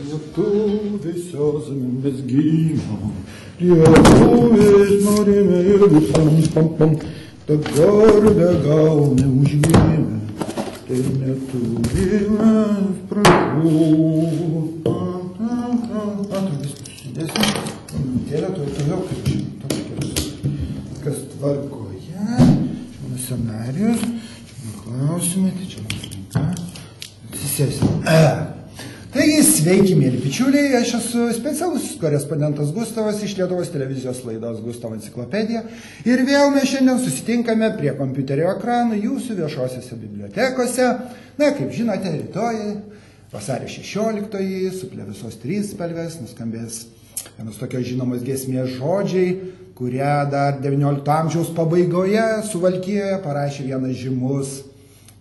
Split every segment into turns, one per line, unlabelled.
Lietuvis mes gynom, lietuvis norime ir visam pam, tą garbę gaune užgimę, tai neturime spragų. Viskas susidėsime, minutėlę, toliau kaip žinot, kas tvarkoje, čia mano scenarijus, čia mano klausimai, tai čia mano aplinka, atsisėsim. Taigi, sveiki, mėly bičiuliai, aš esu specialus korespondentas Gustavas iš Lietuvos televizijos laidos Gustavo enciklopedija ir vėl mes šiandien susitinkame prie kompiuterio ekranų jūsų viešosiose bibliotekose. Na, kaip žinote, rytoj, vasario 16-oji, su plevėsos trispalvės, nuskambės vienos tokios žinomos giesmės žodžiai, kurią dar XIX amžiaus pabaigoje Suvalkijoje parašė vienas žymus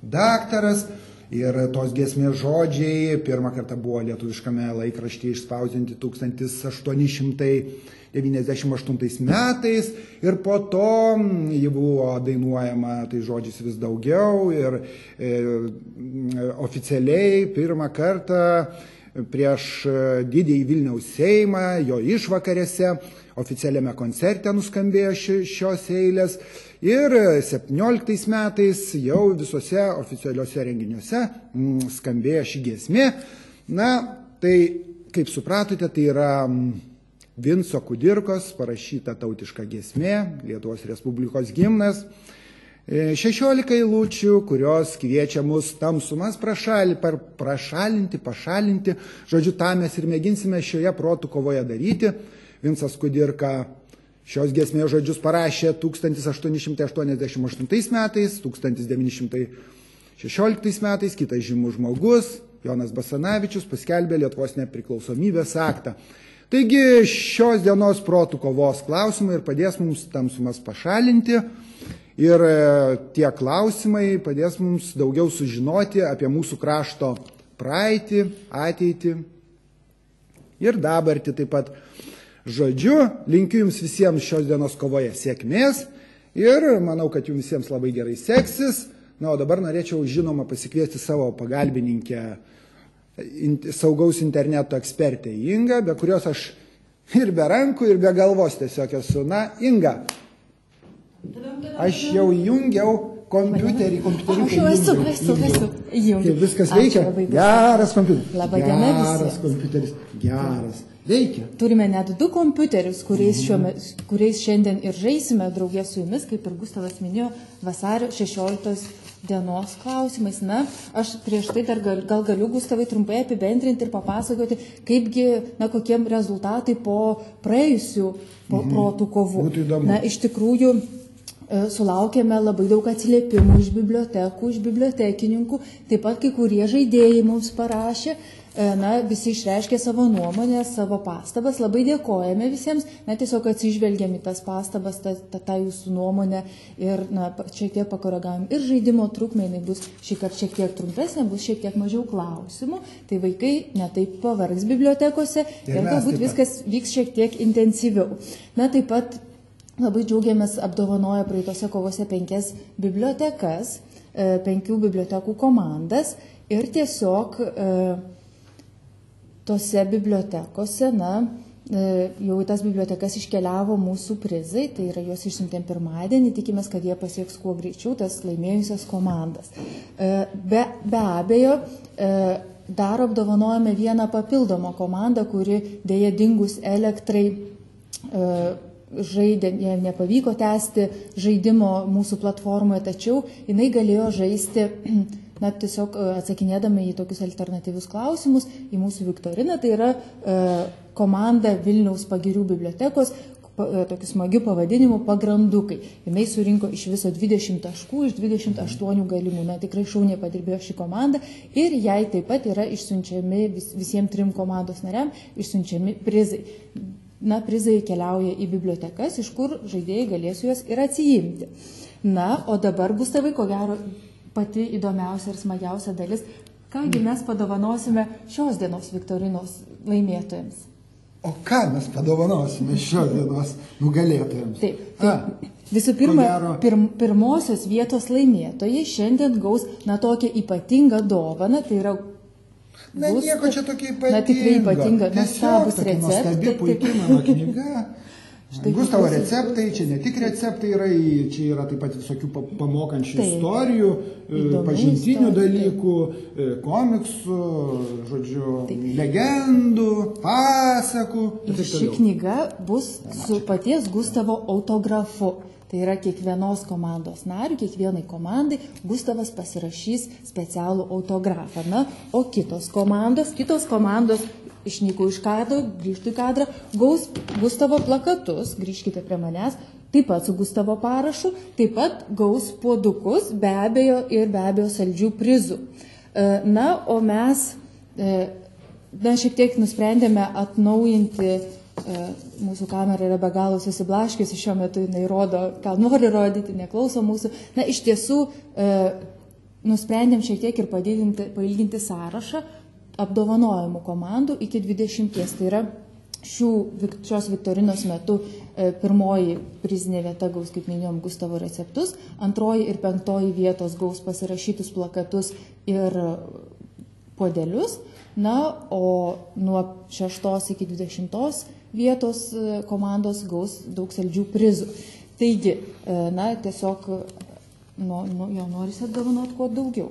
daktaras. Ir tos giesmės žodžiai pirmą kartą buvo lietuviškame laikraštyje išspausdinti 1898 metais ir po to ji buvo dainuojama tai žodžiais vis daugiau ir oficialiai pirmą kartą prieš didįjį Vilniaus Seimą, jo išvakarėse, oficialiame koncerte nuskambėjo šios eilės. Ir 17 metais jau visose oficialiuose renginiuose skambėjo ši giesmė. Na, tai, kaip supratote, tai yra Vinco Kudirkos parašyta tautiška giesmė, Lietuvos Respublikos himnas. 16 eilučių, kurios kviečia mus tamsumas pašalinti. Žodžiu, tą mes ir mėginsime šioje protų kovoje daryti. Vincas Kudirka šios giesmės žodžius parašė 1888 metais, 1916 metais, kitas žymus žmogus, Jonas Basanavičius, paskelbė Lietuvos nepriklausomybės aktą. Taigi šios dienos protų kovos klausimai ir padės mums tamsumas pašalinti ir tie klausimai padės mums daugiau sužinoti apie mūsų krašto praeitį, ateitį ir dabartį taip pat. Žodžiu, linkiu jums visiems šios dienos kovoje sėkmės ir manau, kad jums visiems labai gerai seksis. Na, o dabar norėčiau, žinoma, pasikviesti savo pagalbininkę, saugaus interneto ekspertę Ingą, be kurios aš ir be rankų, ir be galvos tiesiog esu. Na, Inga, aš jau jungiau kompiuterį.
Aš jau esu.
Kaip viskas veikia? Geras kompiuteris.
Labadiena visiems.
Geras kompiuteris. Geras. Veikia.
Turime net 2 kompiuterius, kuriais šiandien ir žaisime draugė su jumis, kaip ir Gustavas minėjo, vasario 16 dienos klausimais. Na, aš prieš tai dar gal galiu, Gustavai, trumpai apibendrinti ir papasakoti, kaipgi, kokie rezultatai po praėjusių protų kovų. Na, iš tikrųjų, sulaukėme labai daug atsiliepimų iš bibliotekų, iš bibliotekininkų, taip pat kai kurie žaidėjai mums parašė. Na, visi išreiškė savo nuomonę, savo pastabas, labai dėkojame visiems, tiesiog atsižvelgiam į tas pastabas, tą jūsų nuomonę ir, šiek tiek pakoregavom ir žaidimo trukmę, jinai bus šį kartą šiek tiek trumpesnė, bus šiek tiek mažiau klausimų, tai vaikai netaip pavargs bibliotekose ir galbūt viskas vyks šiek tiek intensyviau. Na, taip pat labai džiaugiamės apdovanoję praeitose kovose 5 bibliotekas, 5 bibliotekų komandas ir tiesiog tose bibliotekose, jau į tas bibliotekas iškeliavo mūsų prizai, tai yra juos išsiuntėm pirmadienį, tikimės, kad jie pasieks kuo greičiau tas laimėjusias komandas. Be abejo, dar apdovanojame vieną papildomą komandą, kuri dėja dingus elektrai žaidė, nepavyko tęsti žaidimo mūsų platformoje, tačiau jinai galėjo žaisti tiesiog atsakinėdami į tokius alternatyvius klausimus, į mūsų viktoriną, tai yra komanda Vilniaus Pagirių bibliotekos, tokiu smagiu pavadinimu Pagrandukai. Jinai surinko iš viso 20 taškų, iš 28 galimų. Tikrai šauniai padirbėjo ši komanda ir jai taip pat yra išsiunčiami visiems 3 komandos nariam, išsiunčiami prizai. Prizai keliauja į bibliotekas, iš kur žaidėjai galės juos ir atsiimti. Na, o dabar, Gustavai, ko gero, pati įdomiausia ir smagiausia dalis, kągi mes padovanosime šios dienos viktorinos laimėtojams.
O ką mes padovanosime šios dienos nugalėtojams?
Taip. Visų pirma, pirmosios vietos laimėtojai šiandien gaus, tokią ypatingą dovaną, tai yra...
Nieko čia tokia ypatinga.
Tikrai ypatinga,
nuostabus receptai. Nuostabi, puikiai mano knyga. Gustavo receptai, čia ne tik receptai yra, čia yra taip pat visokių pamokančių istorijų, pažintinių dalykų, komiksų, žodžiu, legendų, pasakų.
Ir ši knyga bus su paties Gustavo autografu. Tai yra kiekvienos komandos narių, kiekvienai komandai Gustavas pasirašys specialų autografą. O kitos komandos išnyko iš kadro, grįžtų į kadrą, gaus Gustavo plakatus, grįžkite prie manęs, taip pat su Gustavo parašu, taip pat gaus puodukus, be abejo saldžių prizų. O mes šiek tiek nusprendėme atnaujinti, mūsų kamera yra be galo susiblaškiusi, šiuo metu jinai rodo, ką nori rodyti, neklauso mūsų. Iš tiesų, nusprendėm šiek tiek ir pailginti sąrašą apdovanojimų komandų iki 20. Tai yra šios viktorinos metu pirmoji prizinė vieta gaus, kaip minėjom, Gustavo receptus, antroji ir penktoji vietos gaus pasirašytus plakatus ir puodelius, o nuo 6 iki 20 vietos komandos gaus daug saldžių prizų. Taigi, tiesiog jo norisi apdovanoti kuo daugiau.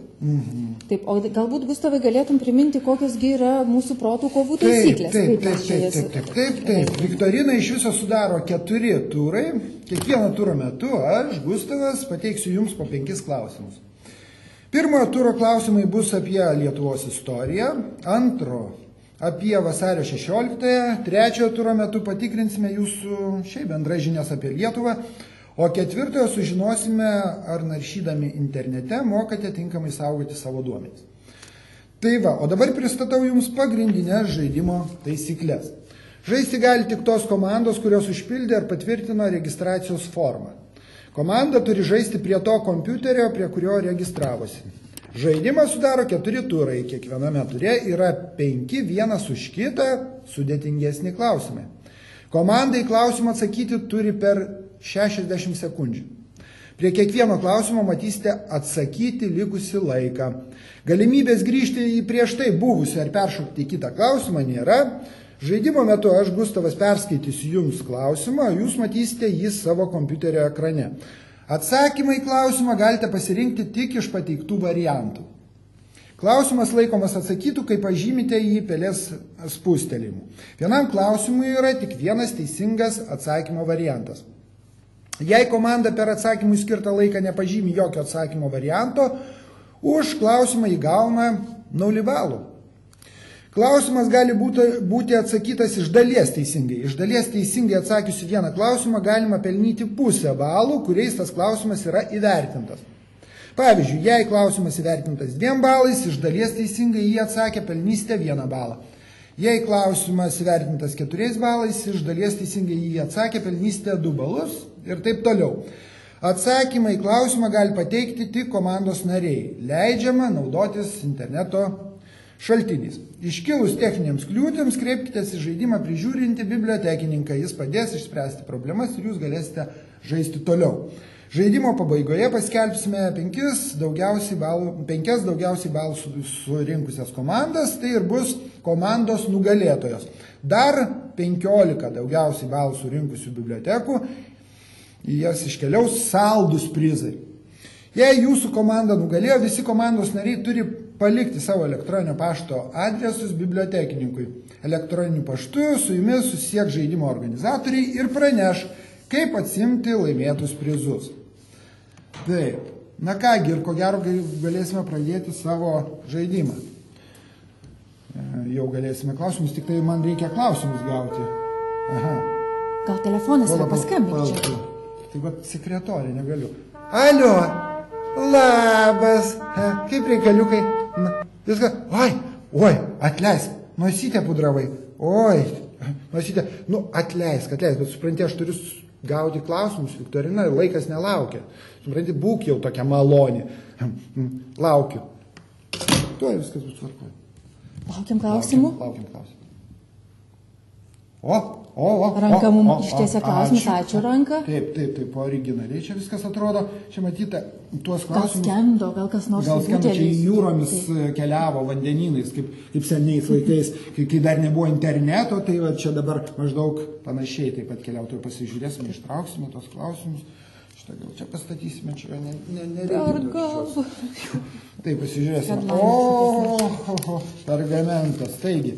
Taip, o galbūt, Gustavai, galėtum priminti, kokiosgi yra mūsų protų kovų taisyklės.
Taip. Viktorina iš viso sudaro 4 turai. Kiekvieno turo metu aš, Gustavas, pateiksiu jums po 5 klausimus. Pirmojo turo klausimai bus apie Lietuvos istoriją, antro apie vasario 16, trečiojo turo metu patikrinsime jūsų šiaip bendrai žinias apie Lietuvą, o ketvirtojo sužinosime, ar naršydami internete mokate tinkamai saugoti savo duomenis. Tai va, o dabar pristatau jums pagrindinės žaidimo taisyklės. Žaisti gali tik tos komandos, kurios užpildė ar patvirtino registracijos formą. Komanda turi žaisti prie to kompiuterio, prie kurio registravosi. Žaidimą sudaro 4 turai, kiekviename ture yra 5 vienas už kitą sudėtingesni klausimai. Komandai klausimą atsakyti turi per 60 sekundžių. Prie kiekvieno klausimo matysite atsakyti likusi laiką. Galimybės grįžti į prieš tai buvusią ar peršokti į kitą klausimą nėra. Žaidimo metu aš, Gustavas, perskaitysiu jums klausimą, jūs matysite jį savo kompiuterio ekrane. Atsakymą į klausimą galite pasirinkti tik iš pateiktų variantų. Klausimas laikomas atsakytų, kai pažymite jį pelės spustelimu. Vienam klausimui yra tik vienas teisingas atsakymo variantas. Jei komanda per atsakymui skirtą laiką nepažymi jokio atsakymo varianto, už klausimą įgauna 0 balų. Klausimas gali būti atsakytas iš dalies teisingai. Iš dalies teisingai atsakiusi vieną klausimą galima pelnyti pusę balų, kuriais tas klausimas yra įvertintas. Pavyzdžiui, jei klausimas įvertintas 2 balais, iš dalies teisingai jį atsakę pelnysite 1 balą. Jei klausimas įvertintas 4 balais, iš dalies teisingai jį atsakę pelnysite 2 balus ir taip toliau. Atsakymą į klausimą gali pateikti tik komandos nariai. Leidžiama naudotis interneto šaltiniais. Iškilus techninėms kliūtims, kreipkitės į žaidimą prižiūrinti bibliotekininką. Jis padės išspręsti problemas ir jūs galėsite žaisti toliau. Žaidimo pabaigoje paskelbsime 5 daugiausiai balų surinkusias komandas, tai ir bus komandos nugalėtojos. Dar 15 daugiausiai balų surinkusių bibliotekų, į jas iškeliaus saldus prizai. Jei jūsų komanda nugalėjo, visi komandos nariai turi palikti savo elektroninio pašto adresus bibliotekininkui. Elektroniniu paštu su jumis susisieks žaidimo organizatoriai ir praneš, kaip atsimti laimėtus prizus. Taip, na kągi, ir ko gero galėsime pradėti savo žaidimą. Jau galėsime klausimus, tik tai man reikia klausimus gauti. Aha.
Gal telefonas yra paskambinti?
Tai va, sekretorė, negaliu. Alio, labas, kaip reikaliukai? Viską, oi, atleisk, nosytę pudravai, oi, nosytę, atleisk, bet supranti, aš turiu gauti klausimus, Viktorina, laikas nelaukia. Supranti, būk jau tokia maloni. Laukiu. Tuoj viskas bus tvarkoje.
Laukiam klausimų?
Laukiam klausimų. O,
Ranka mums ištiesia klausimus, ačiū ranka.
Taip, originaliai čia viskas atrodo. Čia matyta tuos klausimus.
Gal skendo, gal kas nors
gal skendo, čia jūromis keliavo vandenynais, kaip seniais laikais, kai dar nebuvo interneto, tai va, čia dabar maždaug panašiai taip pat keliautojų pasižiūrėsime, ištrauksime tos klausimus. Šitą gal čia pastatysime, čia nereikia. Taip, pasižiūrėsime. Pergamentas, taigi.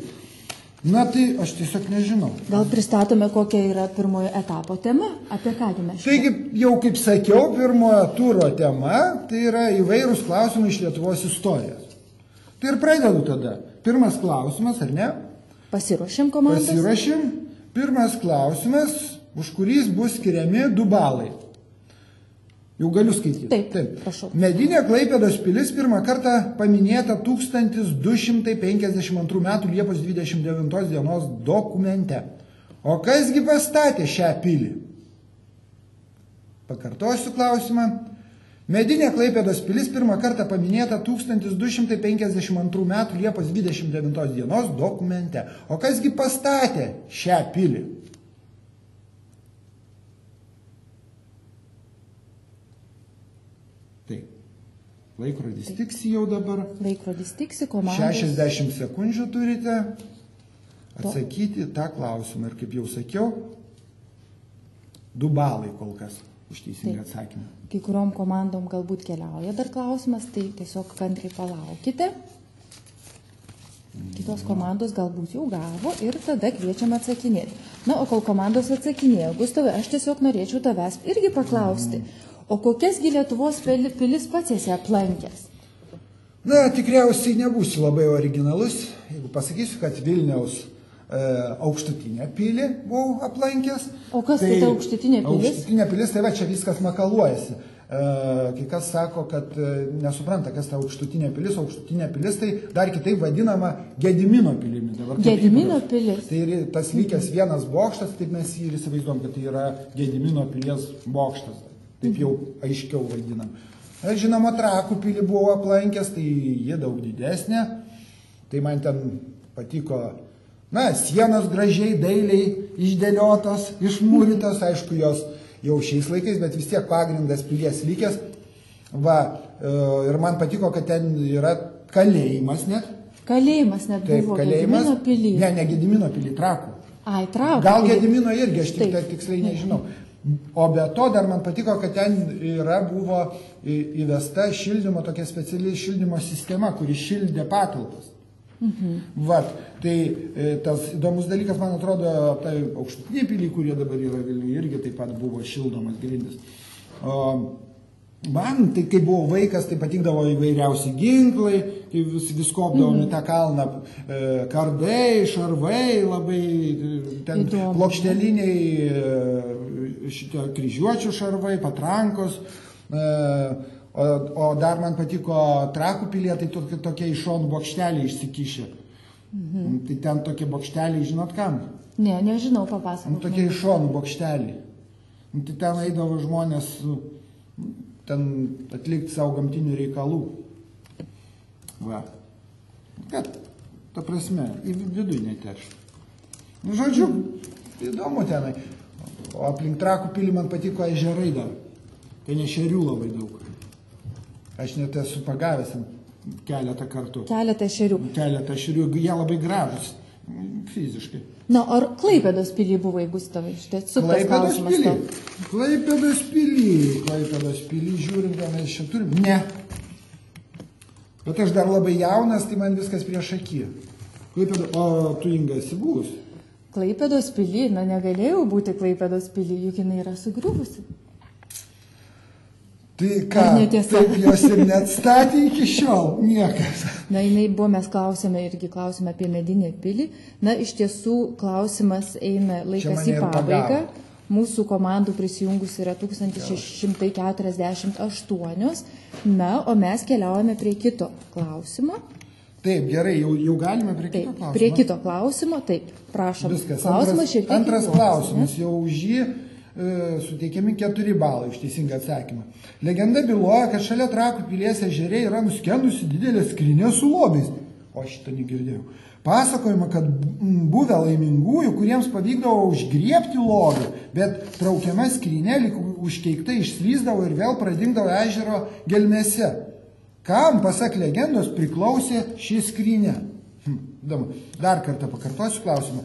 Na tai aš tiesiog nežinau.
Gal pristatome, kokia yra pirmojo etapo tema, apie ką mes šiandien?
Taigi, jau kaip sakiau, pirmojo turo tema, tai yra įvairūs klausimai iš Lietuvos istorijos. Tai ir pradedu tada. Pirmas klausimas, ar ne?
Pasiruošim komandas?
Pasiruošim. Pirmas klausimas, už kurį bus skiriami 2 balai. Jau galiu skaityti.
Taip, prašau.
Medinė Klaipėdos pilis pirmą kartą paminėta 1252 metų Liepos 29 dienos dokumente. O kasgi pastatė šią pilį? Pakartosiu klausimą. Medinė Klaipėdos pilis pirmą kartą paminėta 1252 metų Liepos 29 dienos dokumente. O kasgi pastatė šią pilį? Taip. Laikrodis tiksi jau dabar.
Laikrodis tiksi, komandos.
60 sekundžių turite atsakyti tą klausimą. Ir kaip jau sakiau, 2 balai kol kas už teisingą atsakymą.
Kai kuriom komandom galbūt keliauja dar klausimas, tai tiesiog kantriai palaukite. Kitos komandos galbūt jau gavo ir tada kviečiam atsakinėti. Na, o kol komandos atsakinėjo, Gustavai, aš tiesiog norėčiau tavęs irgi paklausti. O kokiasgi Lietuvos pilis pats esi aplankęs?
Na, tikriausiai nebūsiu labai originalus, jeigu pasakysiu, kad Vilniaus aukštutinę pilį buvau aplankęs.
O kas tai ta aukštutinė pilis?
Aukštutinė pilis, tai va čia viskas makaluojasi. Kai kas sako, kad nesupranta, kas ta aukštutinė pilis. Aukštutinė pilis tai dar kitaip vadinama Gedimino pilimi.
Gedimino pilis?
Tai tas likęs vienas bokštas, taip mes jį ir įsivaizduom, kad tai yra Gedimino pilies bokštas. Taip jau aiškiau vadinam. Aš žinoma, Trakų pilį buvau aplankęs, tai jie daug didesnė. Tai man ten patiko, sienos gražiai, dailiai išdėliotos, išmūrytos, aišku, jos jau šiais laikais, bet vis tiek pagrindas pilies likęs. Va, ir man patiko, kad ten yra kalėjimas net.
Kalėjimas net buvo Gedimino pilį?
Ne Gedimino pilį, Trakų.
Ai, Trakų.
Gal Gedimino irgi, aš tiksliai nežinau. O be to dar man patiko, kad ten buvo įvesta šildymo, tokia speciali šildymo sistema, kuri šildė patalpas. Vat, tai tas įdomus dalykas, man atrodo, tai aukštutinė pilį, kurie dabar yra Vilniuje, irgi taip pat buvo šildomas grindis. Man, tai kai buvau vaikas, tai patikdavo įvairiausi ginklai, tai vis kopdavom į tą kalną, kardai, šarvai, labai ten plokšteliniai kryžiuočių šarvai, patrankos, o dar man patiko Trakų pilyje, tai tokie iš šonų bokšteliai išsikišę. Tai ten tokie bokšteliai, žinot kam?
Ne, nežinau, papasakok.
Tokie iš šonų bokšteliai. Tai ten eidavo žmonės ten atlikti savo gamtinių reikalų. Va. Kad, ta prasme, į vidų neteršti. Žodžiu, įdomu tenai. O aplink Trakų pilį man patiko ežerai dar. Ten ešerių labai daug. Aš net esu pagavęs keletą kartų.
Keletą ešerių.
Keletą ešerių. Jie labai gražus. Fiziškai.
Na, ar Klaipėdos pilį buvo, Gustavai?
Klaipėdos pilį. Klaipėdos pilį, žiūrim, ką mes čia turim. Ne. Bet aš dar labai jaunas, tai man viskas prieš akį. O tu, Inga, esi buvus?
Klaipėdos pilį, negalėjau būti Klaipėdos pilį, juk jinai yra sugriuvusi.
Tai ką, taip jos ir neatstatė iki šiol, niekas.
Na, jinai buvo, mes klausėme apie medinę pilį. Na, iš tiesų, klausimas eina laikas į pabaigą. Mūsų komandų prisijungus yra 1648. Na, o mes keliaujame prie kito klausimo.
Taip, gerai, jau galime prie kito klausimo.
Prie kito klausimo, taip, prašom.
Viskas,
antras
klausimas, jau už jį suteikiami 4 balai iš teisingą atsakymą. Legenda byloja, kad šalia Trakų pilies ežere yra nuskendusi didelė skrynia su lobiais. O šito negirdėjau. Pasakojama, kad buvę laimingųjų, kuriems pavykdavo užgriebti lobį, bet traukiama skrynė lyg užkeikta išslyzdavo ir vėl pradingdavo ežero gelmėse. Kam, pasak legendos, priklausė ši skrynė? Dar kartą pakartosiu klausimą.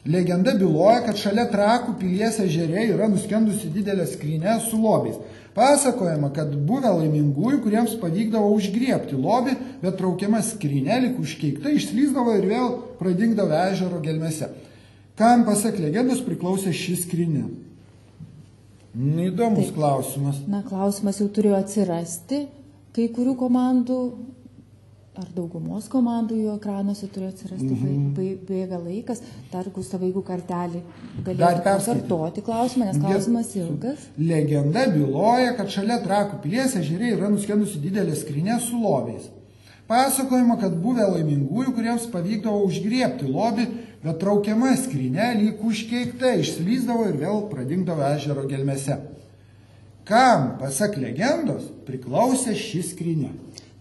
Legenda byloja, kad šalia Trakų pilies ežere yra nuskendusi didelė skrynė su lobiais. Pasakojama, kad buvę laimingųjų, kuriems pavykdavo užgriebti lobį, bet traukiama skrynė lyg užkeikta išslyzdavo ir vėl pradingdavo ežero gelmėse. Kam, pasak legendos, priklausė ši skrynė? Įdomus klausimas.
Na, klausimas jau turėjo atsirasti kai kurių komandų, ar daugumos komandų jų ekranuose turėjo atsirasti, bėga laikas. Dar, Gustavai, jeigu kartelį galėtų pakartoti klausimą, nes klausimas ilgas.
Legenda byloja, kad šalia Trakų pilies ežere yra nuskendusi didelė skrynė su lobiais. Pasakojama, kad buvę laimingųjų, kuriems pavykdavo užgriebti lobį, bet traukiama skrynė lyg užkeikta išslyzdavo ir vėl pradingdavo ežero gelmėse. Kam, pasak legendos, priklausė ši skrynė?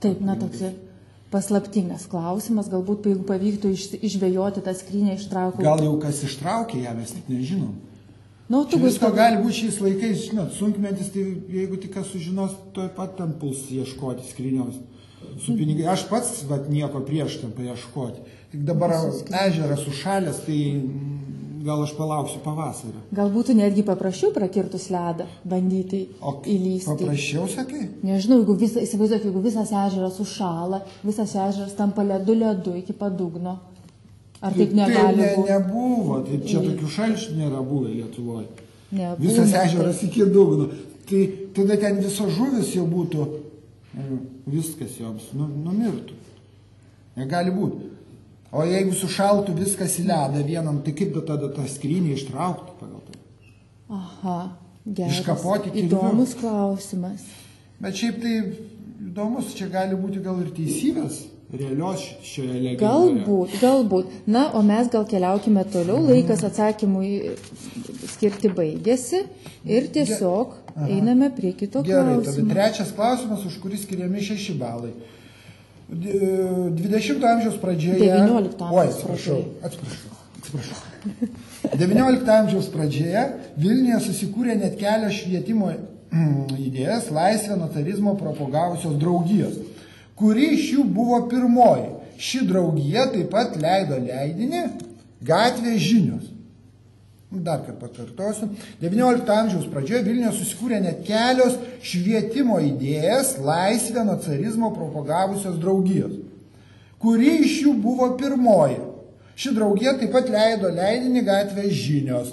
Taip, na, toks paslaptingas klausimas, galbūt jeigu pavyktų išvejoti tą skrynę ištraukų.
Gal jau kas ištraukė ją, mes tik nežinom.
Nu,
Visko gali būti šiais laikais, žinot, sunkmetis, tai jeigu tik kas sužinos, toj pat ten puls ieškoti skrynios su pinigai. Aš pats nieko prieš ten paieškoti. Tik dabar ežeras užšalęs, tai gal aš palauksiu pavasario.
Gal būtų netgi paprasčiau prakirtus ledą, bandyti įlysti.
Paprasčiau, sakai?
Nežinau, įsivaizduok, jeigu visas ežeras užšala, visas ežeras tampa ledu iki padugno. Ar taip negali būti?
Nebuvo, tai čia tokių šalčių nėra buvę Lietuvoje.
Nebuvo.
Visas ežeras iki dugno. Tai tada ten visos žuvis jau būtų, viskas joms numirtų. Negali būti. O jeigu sušaltų viskas į ledą vienam, tai kaip tada tą skrynį ištraukti pagal tai?
Aha, geras.
Iškapoti kirviu.
Įdomus klausimas.
Bet šiaip tai įdomus, čia gali būti gal ir teisybės realios šioje legendoje.
Galbūt. Na, o mes gal keliaukime toliau, laikas atsakymui skirti baigėsi ir tiesiog einame prie kito klausimo.
Gerai, tada trečias klausimas, už kurį skiriami 6 balai. 20 amžiaus pradžioje...
19 amžiaus pradžioje.
Atsiprašau. 19 amžiaus pradžioje Vilniuje susikūrė net kelios švietimo idėjas laisvę nuo carizmo propagavusios draugijos, kuri iš jų buvo pirmoji. Ši draugija taip pat leido leidinį Gatvės žinios. Dar kartą pakartosiu. 19 amžiaus pradžioje Vilniuje susikūrė net kelios švietimo idėjas laisvę nuo carizmo propagavusios draugijos, kuri iš jų buvo pirmoji. Ši draugija taip pat leido leidinį Gatvės žinios.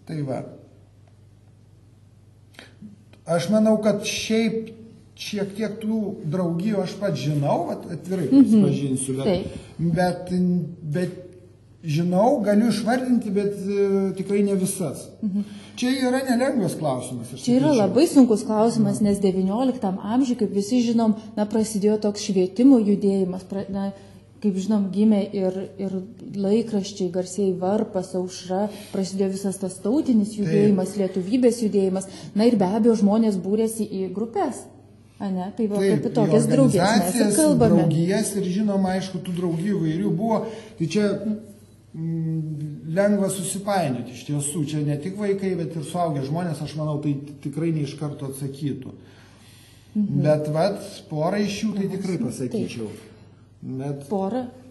Tai va. Aš manau, kad šiaip šiek tiek tų draugijų aš pat žinau, atvirai prisipažinsiu, bet žinau, galiu išvardinti, bet tikrai ne visas. Čia yra nelengvas klausimas.
Čia yra labai sunkus klausimas, nes 19 amžiuje, kaip visi žinom, prasidėjo toks švietimo judėjimas, kaip žinom, gimė ir laikraščiai, garsiai Varpas, Aušra, prasidėjo visas tas tautinis judėjimas, lietuvybės judėjimas, na ir be abejo žmonės būrėsi į grupės. Ne, tai va, apie tokias draugijas mes ir kalbame.
Draugijas ir žinoma, aišku, tų draugijų vairių buvo, tai čia lengva susipainioti iš tiesų, čia ne tik vaikai, bet ir suaugę žmonės, aš manau, tai tikrai ne iš karto atsakytų. Bet porą iš jų tai tikrai pasakyčiau.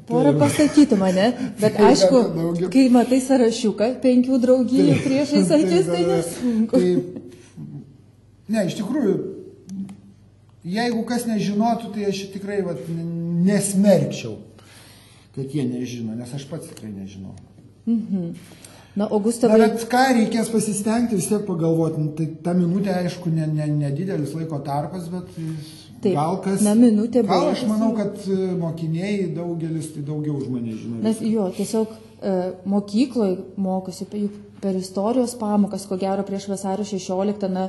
Porą pasakytų mane, bet aišku, kai matai sąrašiuką 5 draugijų priešais akis, tai nesunku.
Ne, iš tikrųjų, jeigu kas nežinotų, tai aš tikrai nesmerkčiau, kad jie nežino, nes aš pats tikrai nežinau.
Na, o Gustavai...
Bet ką reikės pasistengti, vis tiek pagalvoti. Tai ta minutė, aišku, nedidelis laiko tarpas, bet gal kas... Gal aš manau, kad mokiniai daugelis tai daugiau už mane žino.
Nes jo, tiesiog mokykloje mokosi per istorijos pamokas, ko gero prieš vasario 16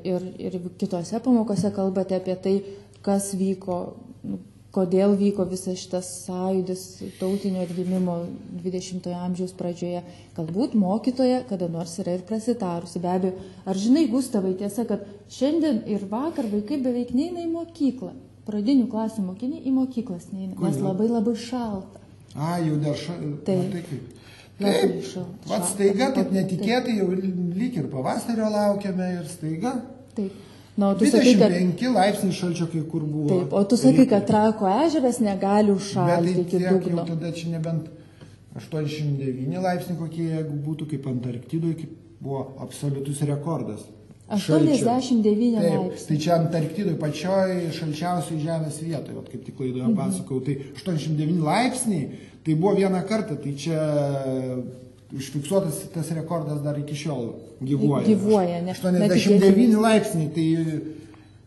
ir kitose pamokose kalbate apie tai, kas vyko, kodėl vyko visas šitas sąjūdis tautinio atgimimo 20 amžiaus pradžioje. Galbūt mokytoja kada nors yra ir prasitarusi. Be abejo, ar žinai, Gustavai, tiesa, kad šiandien ir vakar vaikai beveik neina į mokyklą. pradinių klasių mokiniai į mokyklas neina, nes labai labai šalta.
Jau dar šalta.
Taip.
Taip, vat staiga, taip netikėtai, jau lyg ir pavasario laukiame ir staiga.
Taip. Na, tu sakai,
25 laipsniai šalčio kai kur buvo.
Taip, o tu sakai, kad Trakų ežeras negali užšalti iki dugno.
Jau tada čia nebent 89 laipsniai kokie, jeigu būtų kaip Antarktidoje, buvo absoliutus rekordas.
89 laipsniai.
Tai čia Antarktidoje pačioj šalčiausiai žemės vietoje, kaip tik laidoje pasakau, tai 89 laipsniai, tai buvo vieną kartą, tai čia užfiksuotas tas rekordas dar iki šiol gyvuoja.
Gyvuoja, ne?
89 laipsniai, tai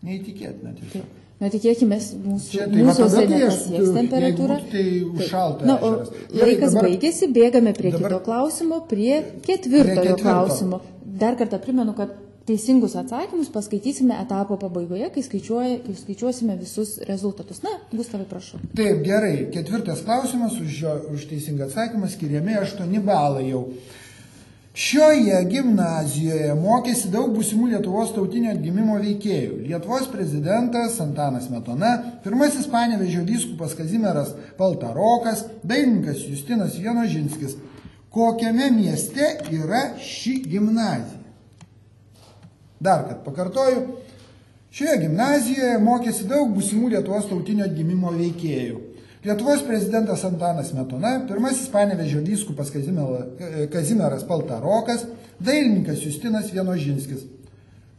neįtikėtina tiesiog.
Na, tikėkime, mūsųse nepasieks temperatūra.
Tai užšalta ežeras.
Laikas baigėsi, bėgame prie kito klausimo, prie ketvirtojo klausimo. Dar kartą primenu, kad teisingus atsakymus paskaitysime etapo pabaigoje, kai skaičiuosime visus rezultatus. Na, Gustavai, prašau.
Taip, gerai. Ketvirtas klausimas, už teisingą atsakymą skiriami 8 balai jau. Šioje gimnazijoje mokėsi daug būsimų Lietuvos tautinio atgimimo veikėjų. Lietuvos prezidentas Antanas Smetona, pirmasis Panevėžio vyskupas Kazimieras Paltarokas, dailininkas Justinas Vienožinskis. Kokiame mieste yra ši gimnazija? Dar kad pakartoju, šioje gimnazijoje mokėsi daug būsimų Lietuvos tautinio atgimimo veikėjų. Lietuvos prezidentas Antanas Smetona, pirmasis Panevėžio vyskupas Kazimieras Paltarokas, dailininkas Justinas Vienožinskis.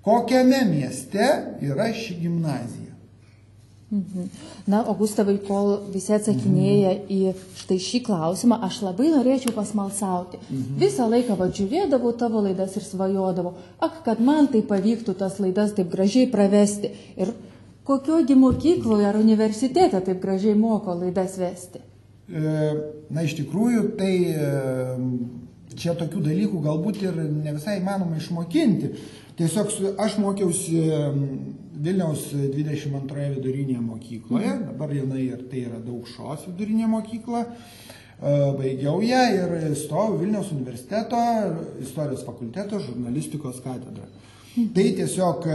Kokiame mieste yra ši gimnazija?
Na, o Gustavai, kol visi atsakinėja į štai šį klausimą, aš labai norėčiau pasmalsauti. Visą laiką žiūrėdavau tavo laidas ir svajodavau, kad man tai pavyktų tas laidas taip gražiai pravesti. Ir kokiogi mokykloje ar universitete taip gražiai moko laidas vesti?
Na, iš tikrųjų, tai čia tokių dalykų galbūt ir ne visai įmanoma išmokinti. Tiesiog aš mokiausi Vilniaus 22 vidurinėje mokykloje, dabar jinai ir tai yra Daukšos vidurinė mokykla. Baigiau ją ir stojau Vilniaus universiteto, istorijos fakulteto, žurnalistikos katedrą. Tai tiesiog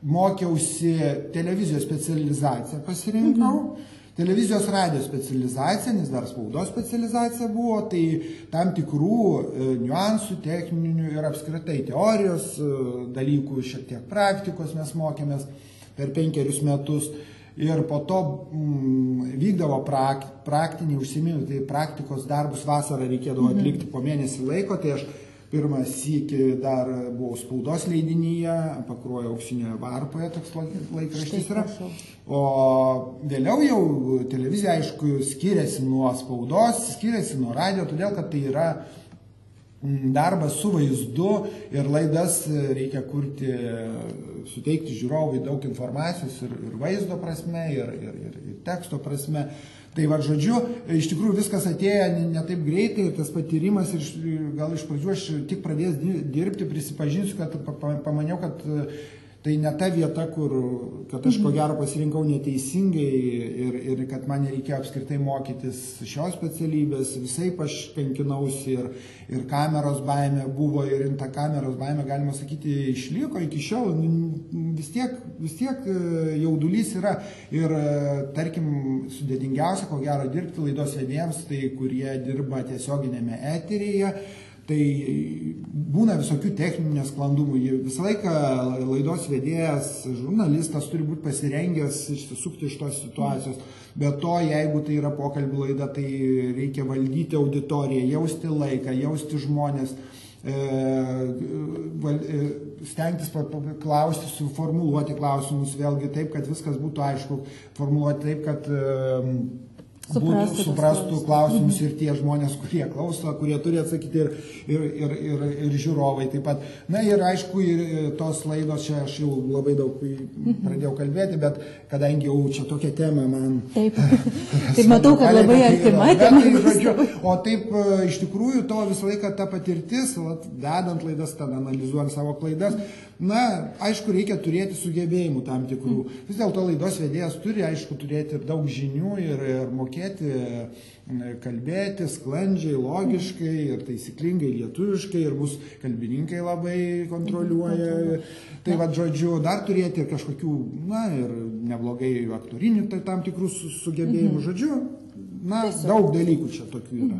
mokiausi televizijos specializaciją pasirinkau, televizijos radijos specializacija, nes dar spaudos specializacija buvo, tai tam tikrų niuansų, techninių ir apskritai teorijos dalykų, šiek tiek praktikos mes mokėmės per 5 metus ir po to vykdavo praktiniai užsiėmimai, tai praktikos darbus vasarą reikėdavo atlikti po mėnesį laiko, tai aš pirmą sykį dar buvau spaudos leidinyje, Pakruojo Auksinėje varpoje, toks laikraštis yra. O vėliau jau televizija, aišku, skiriasi nuo spaudos, skiriasi nuo radijo, todėl kad tai yra darbas su vaizdu ir laidas reikia kurti, suteikti žiūrovui daug informacijos ir vaizdo prasme, ir teksto prasme. Tai va, žodžiu, iš tikrųjų viskas atėjo ne taip greitai ir tas patyrimas ir gal iš pradžių aš tik pradėjęs dirbti, prisipažinsiu, kad pamaniau, kad tai ne ta vieta, kad aš ko gero pasirinkau neteisingai ir kad man nereikėjo apskritai mokytis šios specialybės, visaip aš kankinausi ir kameros baimė buvo ir ta kameros baimė, galima sakyti, išliko iki šiol, vis tiek jaudulys yra ir tarkim sudėtingiausia, ko gero dirbti laidos vedėjams, tai kurie dirba tiesioginėme eteryje. Tai būna visokių techninių nesklandumų. Visą laiką laidos vedėjas, žurnalistas turi būti pasirengęs išsisukti iš tos situacijos. Be to, jeigu tai yra pokalbių laida, tai reikia valdyti auditoriją, jausti laiką, jausti žmonės, stengtis klausti, suformuluoti klausimus vėlgi taip, kad viskas būtų aišku, formuluoti taip, kad suprastų klausimus ir tie žmonės, kurie klauso, kurie turi atsakyti ir žiūrovai taip pat. Na ir aišku, ir tos laidos, čia aš jau labai daug pradėjau kalbėti, bet kadangi jau čia tokia tema man...
Taip, tai matau, kad labai artima tema.
O taip, iš tikrųjų, to visą laiką ta patirtis, dedant laidas, tada analizuojant savo klaidas, aišku, reikia turėti sugebėjimų tam tikrų. Vis dėlto laidos vedėjas turi, aišku, turėti ir daug žinių ir mokėti kalbėti sklandžiai, logiškai ir taisyklingai lietuviškai ir mus kalbininkai labai kontroliuoja. Tai vad, žodžiu, dar turėti ir kažkokių, ir neblogai aktorinių tam tikrų sugebėjimų. Žodžiu, daug dalykų čia tokių yra.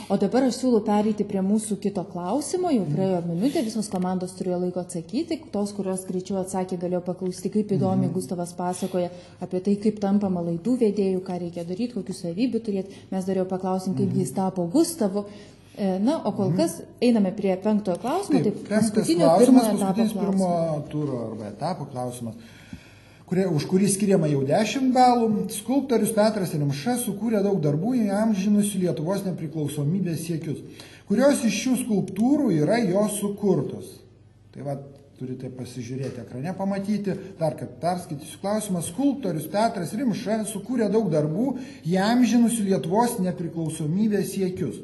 O dabar aš siūlau pereiti prie mūsų kito klausimo, jau praėjo minutė, visos komandos turėjo laiko atsakyti, tos, kurios greičiau atsakė, galėjo paklausti, kaip įdomiai Gustavas pasakoja apie tai, kaip tampama laidų vedėjų, ką reikia daryti, kokių savybių turėti. Mes dar jau paklausim, kaip jis tapo Gustavu. O kol kas einame prie 5 klausimo, tai paskutinio
pirmo turo arba etapo klausimas, už kurį skiriama jau 10 balų. Skulptorius Petras Rimša sukūrė daug darbų įamžinusių Lietuvos nepriklausomybės siekius. Kurios iš šių skulptūrų yra jo sukurtos? Tai turite pasižiūrėti ekrane, pamatyti. Dar kad perskaitysiu klausimą. Skulptorius Petras Rimša sukūrė daug darbų įamžinusių Lietuvos nepriklausomybės siekius.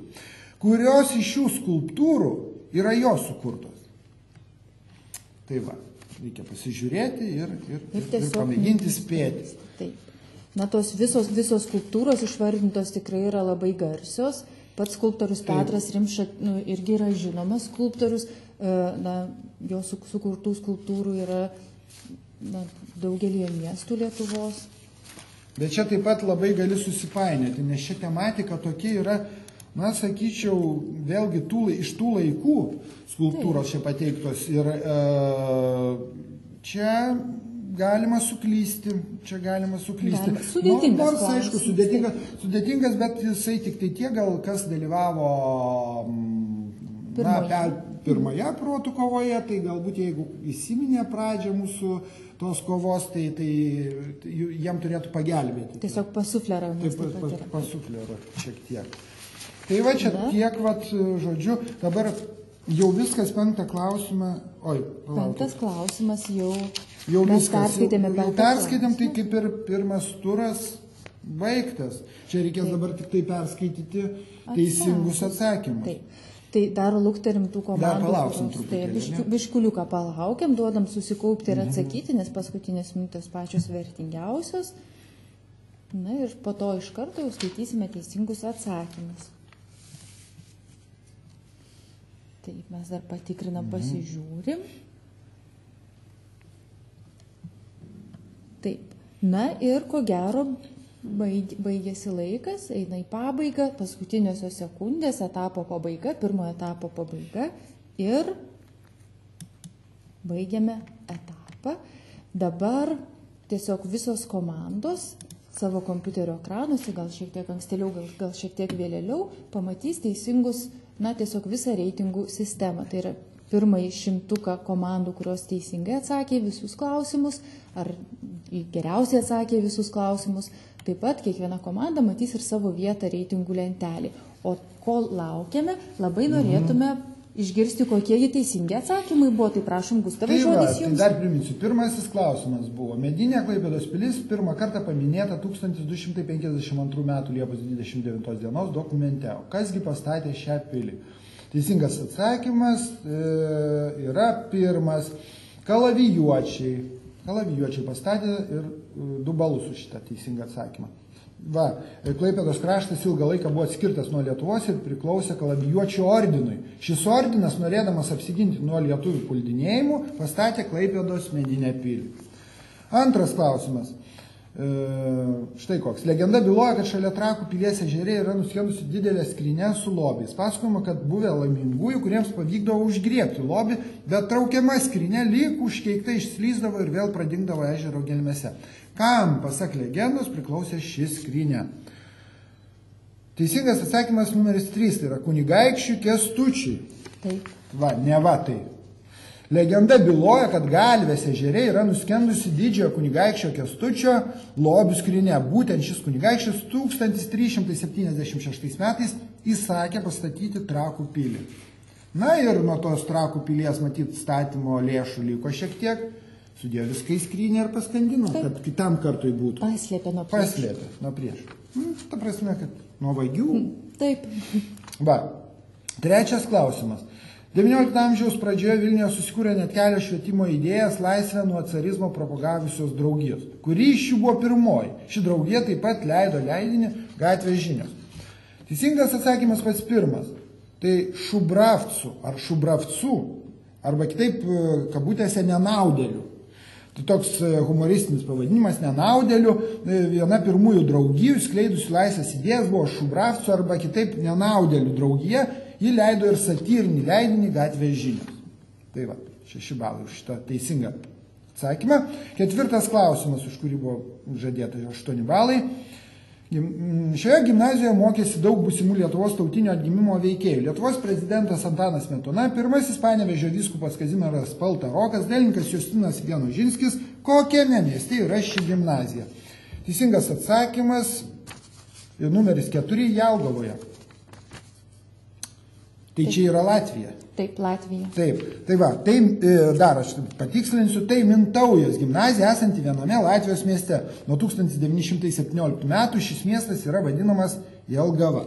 Kurios iš šių skulptūrų yra jo sukurtos? Tai reikia pasižiūrėti ir pamėginti spėti.
Taip. Tos visos skulptūros išvardintos tikrai yra labai garsios. Pats skulptorius Petras Rimša irgi yra žinomas skulptorius. Jo sukurtų skulptūrų yra daugelį miestų Lietuvos.
Bet čia taip pat labai gali susipainioti, nes ši tematika tokia yra, sakyčiau, vėlgi iš tų laikų skulptūros čia pateiktos ir čia galima suklysti.
Sudėtingas
nors, aišku, sudėtingas, bet jisai tik tai tie, gal kas dalyvavo pirmoje protų kovoje, tai galbūt jeigu įsiminė pradžią mūsų tos kovos, tai jiem turėtų pagelbėti.
Tiesiog pasufleravo.
Pasufleravo šiek tiek. Tai čia tiek, žodžiu, dabar jau viskas 5 klausimą.
5 klausimas jau
mes
perskaitėme.
Jau perskaitėm, tai kaip ir pirmas turas baigtas. Čia reikės dabar tik tai perskaityti teisingus atsakymus.
Taip. Tai dar lukterim tų komandų.
Dar palauksim truputėlį.
Biškuliuką palaukiam, duodam susikaupti ir atsakyti, nes paskutinės minutės pačios vertingiausios. Ir po to iš karto jau skaitysime teisingus atsakymus. Taip, mes dar patikrinam, pasižiūrim. Taip. Ir ko gero baigėsi laikas, eina į pabaigą, paskutiniosios sekundės, etapo pabaiga, pirmojo etapo pabaiga ir baigiame etapą. Dabar tiesiog visos komandos savo kompiuterio ekranuose, gal šiek tiek ankstėliau, gal šiek tiek vėliau, pamatys teisingus, tiesiog visą reitingų sistemą. Tai yra pirmąjį 100 komandų, kurios teisingai atsakė visus klausimus, ar geriausiai atsakė visus klausimus. Taip pat kiekviena komanda matys ir savo vietą reitingų lentelį. O kol laukiame, labai norėtume išgirsti, kokie teisingi atsakymai buvo. Tai prašom, Gustavai, žodis jums.
Tai dar priminsiu, pirmasis klausimas buvo. Medinė Klaipėdos pilis pirmą kartą paminėta 1252 metų Liepos 29 dienos dokumente. O kasgi pastatė šią pilį? Teisingas atsakymas yra pirmas. Kalavijuočiai. Kalavijuočiai pastatė ir 2 balus už šitą teisingą atsakymą. Klaipėdos kraštas ilgą laiką buvo atskirtas nuo Lietuvos ir priklausė Kalavijuočių ordinui. Šis ordinas, norėdamas apsiginti nuo lietuvių puldinėjimų, pastatė Klaipėdos medinę pilį. Antras klausimas. Štai koks. Legenda byloja, kad šalia Trakų pilies ežere yra nuskendusi didelė skrynia su lobiais. Pasakojama, kad buvę laimingųjų, kuriems pavykdavo užgriebti lobį, bet traukiama skrynia lyg užkeikta išslysdavo ir vėl pradingdavo ežero gelmėse. Kam, pasak legendos, priklausė ši skrynia? Teisingas atsakymas numeris 3, tai yra kunigaikščių Kęstučiui.
Taip.
Tai. Legenda byloja, kad Galvės ežere yra nuskendusi didžiojo kunigaikščio Kęstučio lobių skrynia. Būtent šis kunigaikštis 1376 metais įsakė pastatyti Trakų pilį. Ir nuo tos Trakų pilies, matyt, statymo lėšų liko šiek tiek. Sudėjo viską į skrynę ir paskandino, kad kitam kartui būtų.
Paslėpė nuo priešų.
Paslėpė nuo priešų. Ta prasme, kad nuo vagių.
Taip.
Trečias klausimas. XIX amžiaus pradžioje Vilniuje susikūrė net kelios švietimo idėjas laisvę nuo carizmo propagavusios draugijos, kuri iš jų buvo pirmoji. Ši draugija taip pat leido leidinį Gatvės žinios. Teisingas atsakymas pats pirmas. Tai šubravcų ar šubravcų, arba kitaip kabutėse nenaudėlių. Tai toks humoristinis pavadinimas nenaudėlių. Viena pirmųjų draugijų skleidusių laisvės idėjas buvo šubravcų arba kitaip nenaudėlių draugija. Ji leido ir satyrinį leidinį Gatvės žinios. Tai va, 6 balai už šitą teisingą atsakymą. 4 klausimas, už kurį buvo žadėta 8 balai. Šioje gimnazijoje mokėsi daug būsimų Lietuvos tautinio atgimimo veikėjų. Lietuvos prezidentas Antanas Smetona, pirmasis Panevėžio vyskupas Kazimieras Paltarokas, dailininkas Justinas Vienožinskis. Kokiame mieste yra ši gimnazija? Teisingas atsakymas, numeris 4, Jelgavoje. Tai čia yra Latvija.
Taip, Latvija.
Taip, tai va, tai dar aš patikslinsiu, tai Mintaujos gimnazija esanti viename Latvijos mieste. Nuo 1917 metų šis miestas yra vadinamas Jelgava.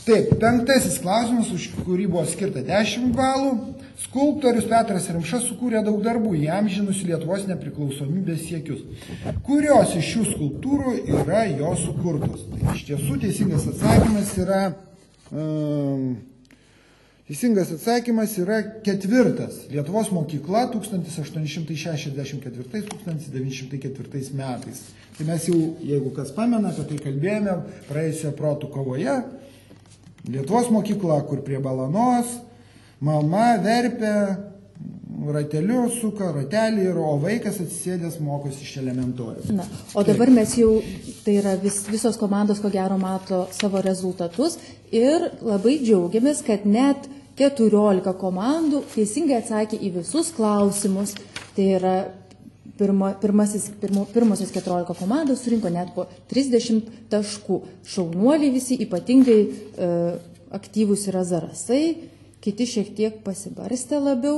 Taip, 5 klausimas, už kurį buvo skirta 10 balų. Skulptorius Petras Rimša sukūrė daug darbų, įamžinusių Lietuvos nepriklausomybės siekius. Kurios iš šių skulptūrų yra jo sukurtos? Tai iš tiesų teisingas atsakymas yra... Teisingas atsakymas yra 4. Lietuvos mokykla 1864-1904 metais. Tai mes jau, jeigu kas pamena, apie tai kalbėjome praėjusioje protų kovoje. Lietuvos mokykla, kur prie Balanos, mama verpia, rateliu suka ratelį, o vaikas atsisėdęs mokosi iš elementorių.
Na, o dabar mes jau, tai yra visos komandos, ko gero, mato savo rezultatus ir labai džiaugiamės, kad net 14 komandų teisingai atsakė į visus klausimus. Tai yra pirmosios 14 komandos surinko net po 30 taškų. Šaunuoliai visi, ypatingai aktyvūs yra zarasai, kiti šiek tiek pasibarstė labiau.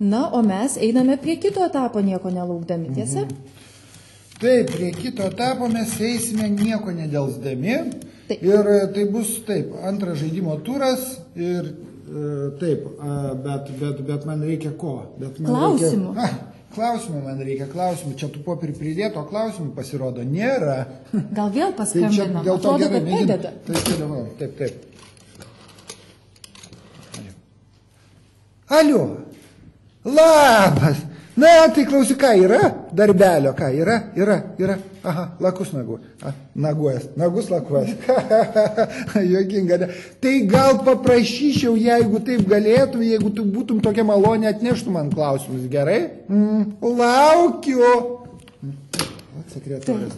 Na, o mes einame prie kito etapo nieko nelaukdami, tiesa?
Taip, prie kito etapo mes eisime nieko nedelsdami.
Taip.
Ir tai bus taip, antras žaidimo turas ir taip, bet man reikia ko?
Klausimų.
Klausimų man reikia, klausimų. Čia tų popierių pridėto klausimų pasirodo nėra.
Gal vėl paskambinam, atrodo, kad padeda.
Taip. Alio, labas. Na, tai klausyk, ką yra? Darbelio, ką yra? Aha, lakus nagus lakuojas. Juokinga, ne? Tai gal paprašyčiau, jeigu taip galėtum, jeigu tu būtum tokia malonė, atneštų man klausimus, gerai? Laukiu. Sekretorės.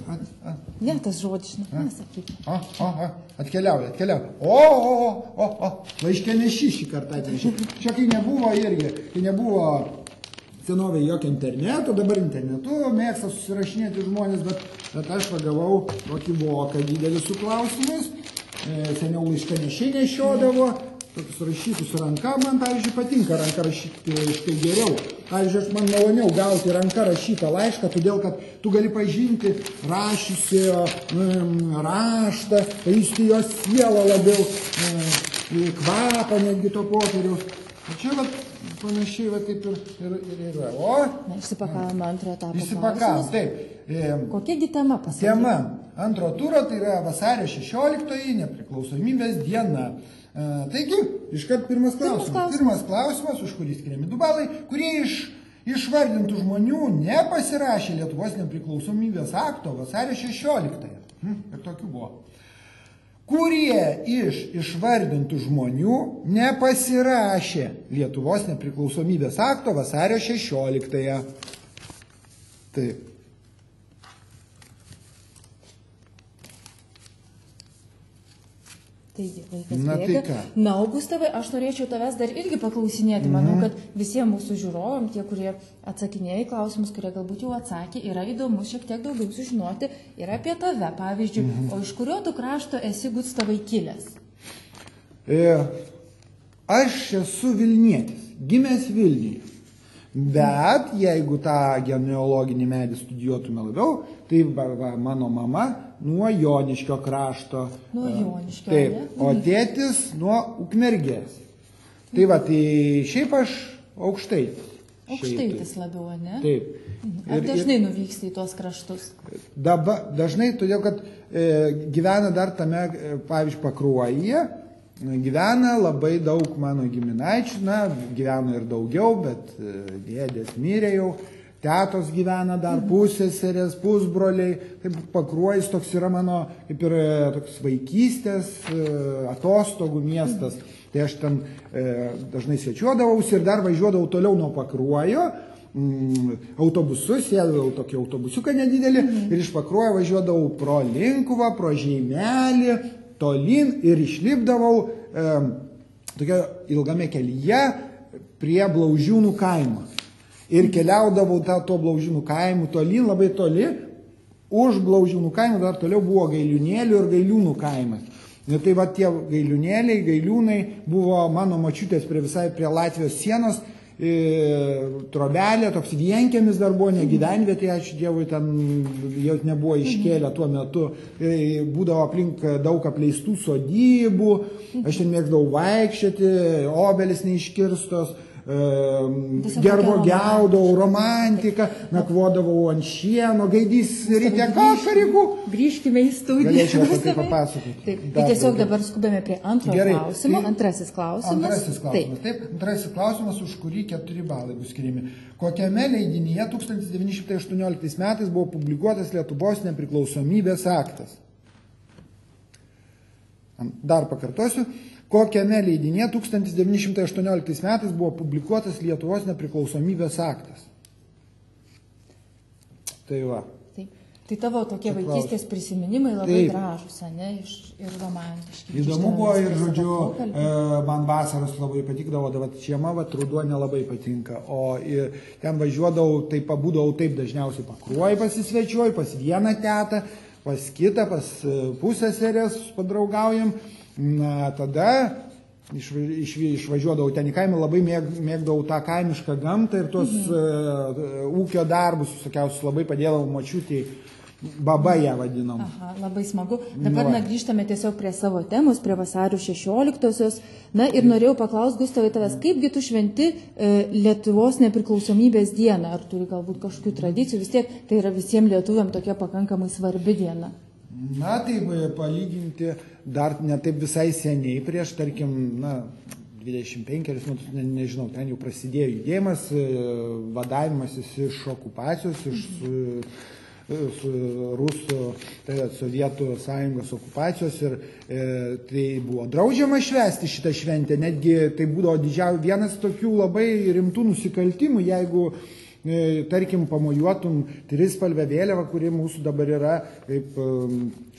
Ne, tas žodis, nesakyk.
Atkeliauja. O, laiškė neši šį kartą atnešė. Čia kai nebuvo senovėje jokio interneto, dabar internetu mėgsta susirašinėti žmonės, bet aš pagavau tokį voką didelį su klausimus. Seniau laišką nešiai nešiodavo, tokius rašytus ranka. Man, pavyzdžiui, patinka ranka rašyti laiškai geriau. Pavyzdžiui, man maloniau gauti ranka rašytą laišką, todėl, kad tu gali pažinti rašysio raštą, pajusti jos sielą labiau, kvapą netgi to popieriaus. O čia panašiai taip ir yra.
Išsipakavome antro etapo
klausimus. Taip.
Kokiagi tema pasakyti?
Tema antro turo, tai yra vasario 16, nepriklausomybės diena. Taigi, iškart pirmas klausimas. Pirmas klausimas, už kurį skiriami 2 balai, kurie iš išvardintų žmonių nepasirašė Lietuvos nepriklausomybės akto vasario 16. Ir tokių buvo. Kurie iš išvardintų žmonių nepasirašė Lietuvos nepriklausomybės akto vasario 16. Taip.
Taigi, laikas bėga. Na, Augustai, aš norėčiau tavęs dar irgi paklausinėti. Manau, kad visiems mūsų žiūrovam, tie, kurie atsakinėja į klausimus, kurie galbūt jau atsakė, yra įdomu šiek tiek daugiau sužinoti ir apie tave. Pavyzdžiui, o iš kurio tu krašto esi Gustavai kilęs?
Aš esu Vilnietis, gimęs Vilniuje. Bet jeigu tą genealoginį medį studijuotume labiau, tai mano mama nuo Joniškio krašto.
Nuo Joniškio,
taip, o tėtis nuo Ukmergės. Tai va, tai šiaip aš aukštaitis.
Aukštaitis labiau, ne?
Taip.
Ar dažnai nuvyksti į tuos kraštus?
Dažnai, todėl kad gyvena dar tame, pavyzdžiui, Pakruojyje, gyvena labai daug mano giminaičių, na, gyvena ir daugiau, bet dėdės mirė jau, tetos gyvena dar, pusseserės, pusbroliai, taip Pakruojis toks yra mano, kaip ir toks vaikystės, atostogų miestas. Tai aš ten dažnai svečiuodavausi ir dar važiuodavau toliau nuo Pakruojo, autobusus, sėdavau tokį autobusiuką nedidelį ir iš Pakruojo važiuodavau pro Linkuvą, pro Žeimelį, tolyn ir išlipdavau tokia ilgame kelyje prie Blaužiūnų kaimo. Ir keliaudavau tuo Blaužiūnų kaimu tolyn, labai toli, už Blaužiūnų kaimo dar toliau buvo Gailiūnėlių ir Gailiūnų kaimas. Ir tai va tie Gailiūnėliai, Gailiūnai buvo mano močiutės visai prie Latvijos sienos, trobelė, toks vienkiemis dar buvo, ne gyvenvietė, ačiū Dievui, ten jau nebuvo iškėlę tuo metu, būdavo aplink daug apleistų sodybų, aš ten mėgdavau vaikščioti, obelis neiškirstos, gerbo gaudavau, romantiką, nakvodavau ant šieno, gaidys ryte kašarikų.
Grįžkime į studiją.
Galėčiau apie tai papasakoti.
Taip, tai tiesiog dabar skubame prie klausimo. Antrasis klausimas.
Taip, antrasis klausimas, už kurį 4 balai bus skiriami. Kokiame leidinyje 1918 metais buvo publikuotas Lietuvos nepriklausomybės aktas? Dar pakartosiu. Kokiame leidinėje 1918 metais buvo publikuotas Lietuvos nepriklausomybės aktas? Tai va.
Taip. Tai tavo tokie vaikystės prisiminimai labai gražus, ne, ir romantiški.
Įdomu buvo ir, žodžiu, man vasaros labai patikdavo, bet žiema, ruduo nelabai patinka. O ten važiuodavau, tai pabūdavau taip dažniausiai Pakruojį pasisvečiuoju, pas vieną tetą, pas kitą, pas pusseserės padraugaujam. Na, tada išvažiuodavau ten į kaimą, labai mėgdavau tą kaimišką gamtą ir tuos ūkio darbus, visokiausius labai padėdavau močiutei, baba ją vadinom.
Aha, labai smagu. Dabar grįžtame tiesiog prie savo temos, prie vasario 16-osios. Na ir norėjau paklausti, Gustavai, tavęs, kaipgi tu šventi Lietuvos nepriklausomybės dieną? Ar turi galbūt kažkokių tradicijų? Vis tiek tai yra visiems lietuviam tokia pakankamai svarbi diena.
Na, tai palyginti dar ne taip visai seniai, prieš, tarkim, 25 metus, nežinau, ten jau prasidėjo judėjimas, vadavimasis iš okupacijos, iš Rusų, Sovietų sąjungos okupacijos ir tai buvo draudžiama švęsti šitą šventę, netgi tai būdavo vienas tokių labai rimtų nusikaltimų, jeigu tarkim, pamojuotum trispalvę vėliavą, kuri mūsų dabar yra kaip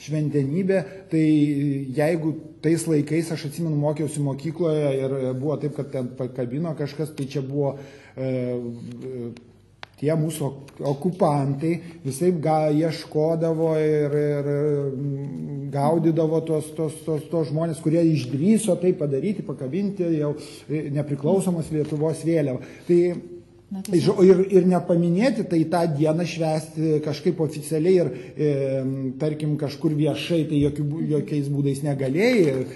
šventenybė, tai jeigu tais laikais, aš atsimenu, mokiausi mokykloje ir buvo taip, kad ten pakabino kažkas, tai čia buvo tie mūsų okupantai, visai ieškodavo ir gaudydavo tos žmonės, kurie išdrįso tai padaryti, pakabinti jau nepriklausomos Lietuvos vėliavą. Tai ir nepaminėti, tai tą dieną švęsti kažkaip oficialiai ir, tarkim, kažkur viešai, tai jokiais būdais negalėjai,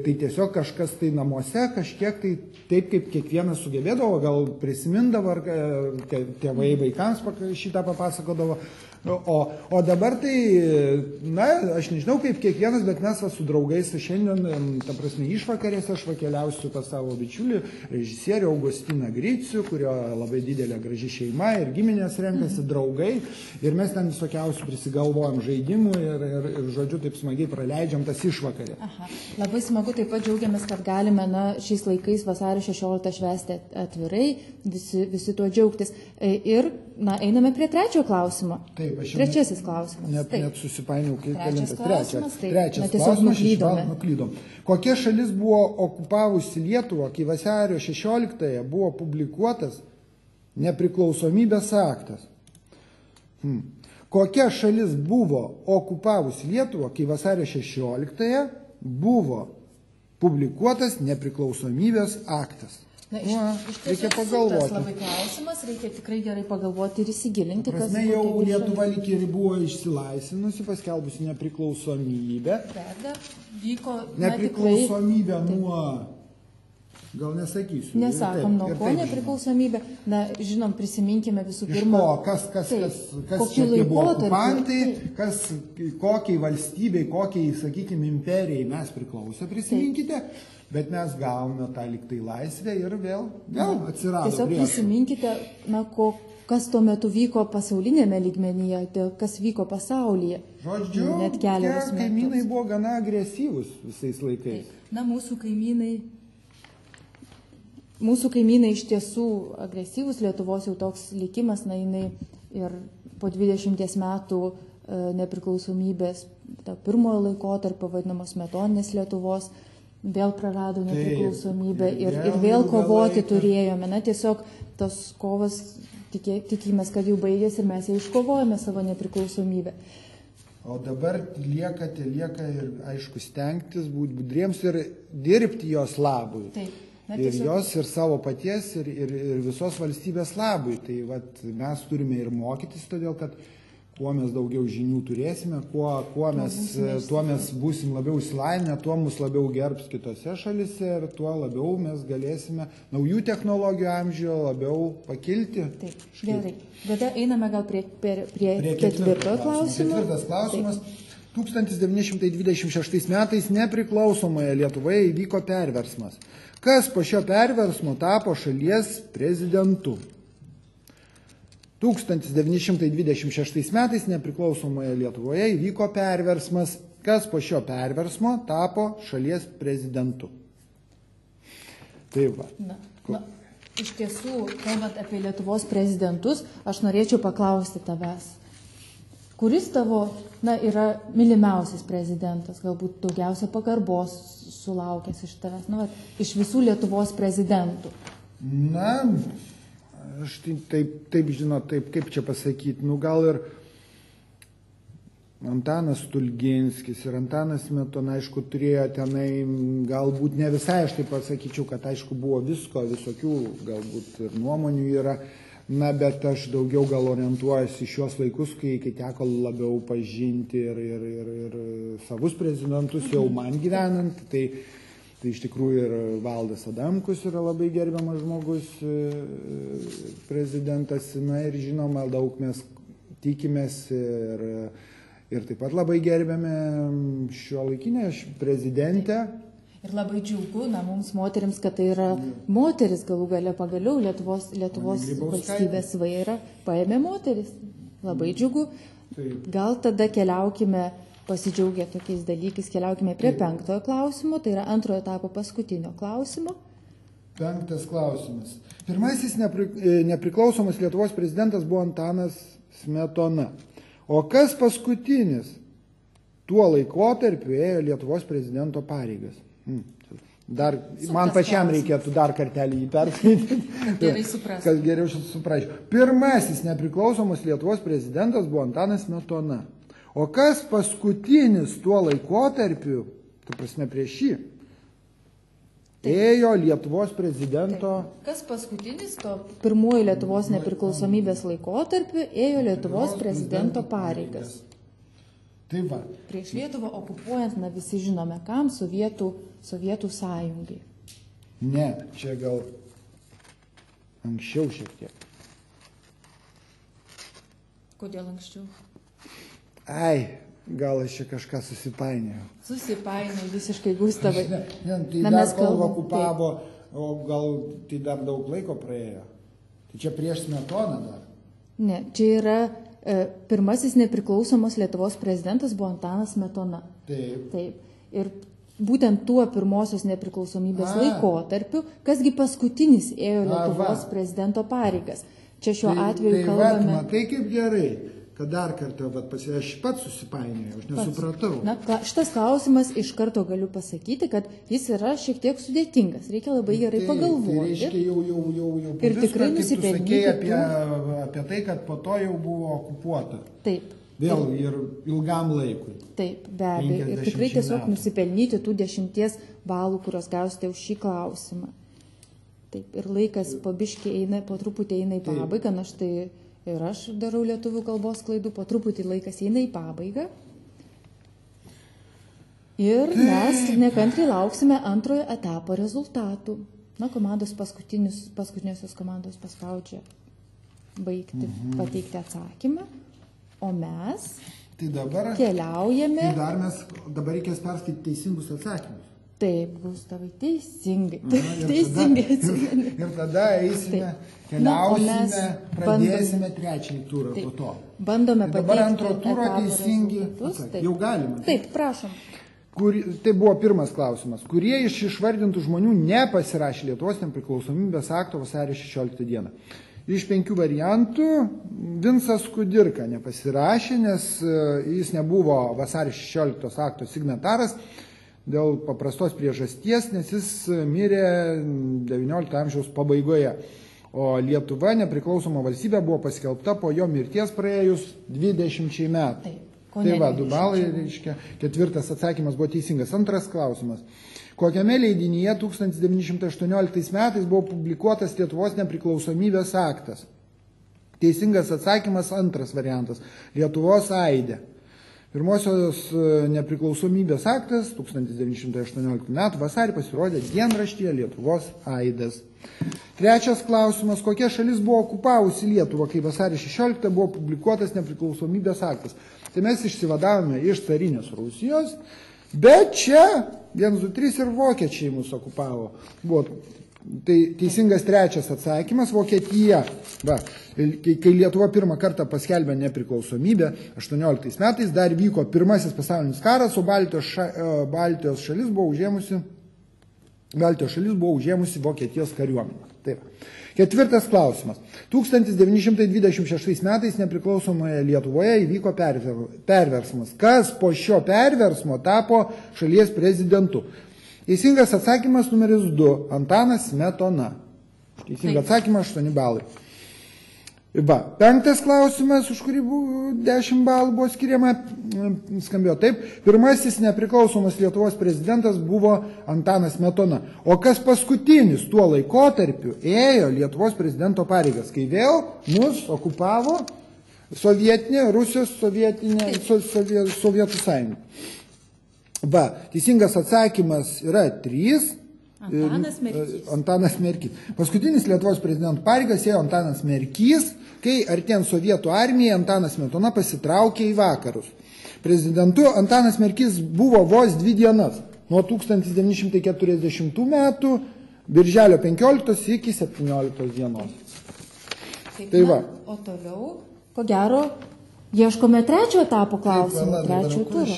tai tiesiog kažkas tai namuose, kažkiek tai taip, kaip kiekvienas sugebėdavo, gal prisimindavo, ar tėvai vaikams šitą papasakodavo. O dabar tai, aš nežinau kaip kiekvienas, bet mes su draugais šiandien, ta prasme, išvakarėse aš vakeliausiu pas savo bičiulį, režisierių Augustiną Gricių, kurio labai didelė graži šeima ir giminės renkasi, draugai, ir mes ten visokiausių prisigalvojam žaidimų ir žodžiu, taip smagiai praleidžiam tas išvakarė.
Aha, labai smagu, taip pat džiaugiamės, kad galime šiais laikais vasario 16 švęsti atvirai, visi tuo džiaugtis. Ir, einame prie trečiojo klausimo.
Taip,
trečiasis klausimas.
Net susipainiau, kaip
trečias klausimas.
Trečias klausimas, nuklydom. Kokia šalis buvo okupavusi Lietuvą, kai vasario 16 buvo publikuotas nepriklausomybės aktas? Kokia šalis buvo okupavusi Lietuvą, kai vasario 16 buvo publikuotas nepriklausomybės aktas?
Iš tiesų, tas labai klausimas, reikia tikrai gerai pagalvoti ir įsigilinti.
Prasme, jau Lietuva lyg ir buvo išsilaisvinusi, paskelbusi nepriklausomybę.
Vyko
nepriklausomybę nuo Gal nesakysiu.
Nesakom, nuo ko nepriklausomybė. Na, žinom, prisiminkime visų pirma.
Iš ko, kas čia tie buvo okupantai, kokiai valstybei, kokiai, sakykime, imperijai mes priklausė, prisiminkite, bet mes gavome tą liktai laisvę ir vėl atsirado.
Tiesiog prisiminkite, na, kas tuo metu vyko pasaulinėme lygmenyje, kas vyko pasaulyje.
Žodžiu, kaimynai buvo gana agresyvus visais laikais.
Na, mūsų kaimynai iš tiesų agresyvus, Lietuvos jau toks likimas, na, jinai ir po 20 metų nepriklausomybės, pirmojo laikotarpio vadinamos Smetoninės Lietuvos, vėl prarado nepriklausomybę ir vėl kovoti turėjome. Na, tiesiog tos kovos tikimės, kad jau baigės ir mes jau iškovojame savo nepriklausomybę.
O dabar lieka ir, aišku, stengtis, būti budriems ir dirbti jos labui.
Taip. Na,
ir jos, ir savo paties, ir visos valstybės labui. Tai vat, mes turime ir mokytis, todėl kad kuo mes daugiau žinių turėsime, tuo mes būsim labiau išsilavinę, tuo mus labiau gerbs kitose šalise ir tuo labiau mes galėsime naujų technologijų amžiuje labiau pakilti.
Taip, gerai. Tada einame gal prie ketvirto klausimo.
Ketvirtas klausimas. 1926 metais nepriklausomoje Lietuvoje įvyko perversmas. Kas po šio perversmo tapo šalies prezidentu? 1926 metais nepriklausomoje Lietuvoje įvyko perversmas. Kas po šio perversmo tapo šalies prezidentu? Tai va.
Iš tiesų, kalbant apie Lietuvos prezidentus, aš norėčiau paklausti tavęs. Kuris tavo, yra mylimiausias prezidentas, galbūt daugiausia pagarbos sulaukęs iš tavęs, iš visų Lietuvos prezidentų?
Na, aš taip žinot, kaip čia pasakyti, gal ir Antanas Stulginskis ir Antanas Smetona, aišku, turėjo tenai, galbūt ne visai, aš taip pasakyčiau, kad aišku buvo visokių, galbūt ir nuomonių yra, bet aš daugiau gal orientuojuosi į šios laikus, kai teko labiau pažinti ir savus prezidentus jau man gyvenant, tai iš tikrųjų ir Valdas Adamkus yra labai gerbiamas žmogus, prezidentas, ir žinoma, daug mes tikimės ir taip pat labai gerbiame šiuolaikinę prezidentę.
Ir labai džiugu, mums moterims, kad tai yra moteris pagaliau Lietuvos valstybės vairą paėmė moteris. Labai džiugu. Gal tada keliaukime, pasidžiaugę tokiais dalykais, keliaukime prie penktojo klausimo, tai yra antrojo etapo paskutinio klausimo.
Penktas klausimas. Pirmasis nepriklausomas Lietuvos prezidentas buvo Antanas Smetona. O kas paskutinis tuo laikotarpiu ėjo Lietuvos prezidento pareigas? Man pačiam reikėtų dar kartelį jį perskaityti.
Gerai suprasti.
Kad geriau suprasčiau. Pirmasis nepriklausomas Lietuvos prezidentas buvo Antanas Smetona. O kas paskutinis tuo laikotarpiu, ta prasme prieš jį, ėjo Lietuvos prezidento...
Kas paskutinis to pirmuoju Lietuvos nepriklausomybės laikotarpiu ėjo Lietuvos prezidento pareigas?
Tai va.
Prieš Lietuvą okupuojant, visi žinome kam, Sovietų sąjungai.
Ne, čia gal anksčiau šiek tiek.
Kodėl anksčiau?
Gal aš čia kažką susipainėjau.
Susipainėjau visiškai, Gustavai.
Tai dar kol okupavo, o gal tai dar daug laiko praėjo. Tai čia prieš Smetoną dar.
Ne, čia yra pirmasis nepriklausomos Lietuvos prezidentas buvo Antanas Smetona.
Taip.
Ir būtent tuo pirmosios nepriklausomybės laikotarpiu, kasgi paskutinis ėjo Lietuvos prezidento pareigas. Čia šiuo atveju kalbame...
Matai kaip gerai, kad dar kartą, aš pats susipainėjau, aš nesupratau.
Šitas klausimas iš karto galiu pasakyti, kad jis yra šiek tiek sudėtingas, reikia labai gerai pagalvoti.
Tai reiškia jau
ir tikrai nusipelnyti
apie tai, kad po to jau buvo okupuota.
Taip.
Vėl ir ilgam laikui.
Taip, be abejo. Ir tikrai tiesiog nusipelnyti tų 10 balų, kurios gausite už šį klausimą. Taip, ir laikas po biškį po truputį eina į pabaigą, na štai ir aš darau lietuvių kalbos klaidų, po truputį laikas eina į pabaigą. Ir mes nekantriai lauksime antrojo etapo rezultatų. Na, paskutiniosios komandos paspaudžia baigti, pateikti atsakymą, o mes keliaujame.
Tai dabar reikės perskaityti teisingus atsakymus.
Taip, Gustavai, teisingai.
Ir tada eisime, keliausime, pradėsime trečiąjį turą po to.
Bandome pateikti.
Dabar antro turo teisingi atsakymai. Jau galima.
Taip, prašom.
Tai buvo pirmas klausimas. Kurie iš išvardintų žmonių nepasirašė Lietuvos nepriklausomybės akto vasario 16 dieną? Iš 5 variantų Vincas Kudirka nepasirašė, nes jis nebuvo vasario 16 akto signataras dėl paprastos priežasties, nes jis mirė 19 amžiaus pabaigoje. O Lietuva nepriklausoma valstybė buvo paskelbta po jo mirties praėjus 20 metų. Tai va, 2 balai, reiškia, 4 atsakymas buvo teisingas. Antras klausimas. Kokiame leidinyje 1918 metais buvo publikuotas Lietuvos nepriklausomybės aktas? Teisingas atsakymas, antras variantas. Lietuvos aidė. Pirmosios nepriklausomybės aktas 1918 metų vasarį pasirodė dienraštyje Lietuvos aidas. Trečias klausimas. Kokia šalis buvo okupavusi Lietuvą, kai vasarį 16 buvo publikuotas nepriklausomybės aktas? Tai mes išsivadavome iš carinės Rusijos, bet čia 1, 2, 3 ir vokiečiai mūsų okupavo. Buvo tai teisingas trečias atsakymas, Vokietija. Va, kai Lietuva pirmą kartą paskelbė nepriklausomybę 18 metais, dar vyko pirmasis pasaulinis karas, o Baltijos šalis buvo užėmusi Vokietijos kariuomenę. Taip. Ketvirtas klausimas. 1926 metais nepriklausomoje Lietuvoje įvyko perversmas. Kas po šio perversmo tapo šalies prezidentu? Teisingas atsakymas numeris 2. Antanas Smetona. Teisingas atsakymas 8 balai. Va, 5 klausimas, už kurį 10 balų buvo skiriama, skambėjo taip. Pirmasis nepriklausomas Lietuvos prezidentas buvo Antanas Smetona. O kas paskutinis tuo laikotarpiu ėjo Lietuvos prezidento pareigas, kai vėl mus okupavo Rusijos Sovietų sąjunga. Va, teisingas atsakymas yra 3. Antanas Merkys. Paskutinis Lietuvos prezidento pareigas ėjo Antanas Merkys, kai artėjant sovietų armijai Antanas Smetona pasitraukė į vakarus. Prezidentu Antanas Merkys buvo vos 2 dienas, nuo 1940 metų birželio 15 iki 17 dienos. Tai va.
O toliau, ko gero, ieškome trečio etapo klausimų, trečio turo.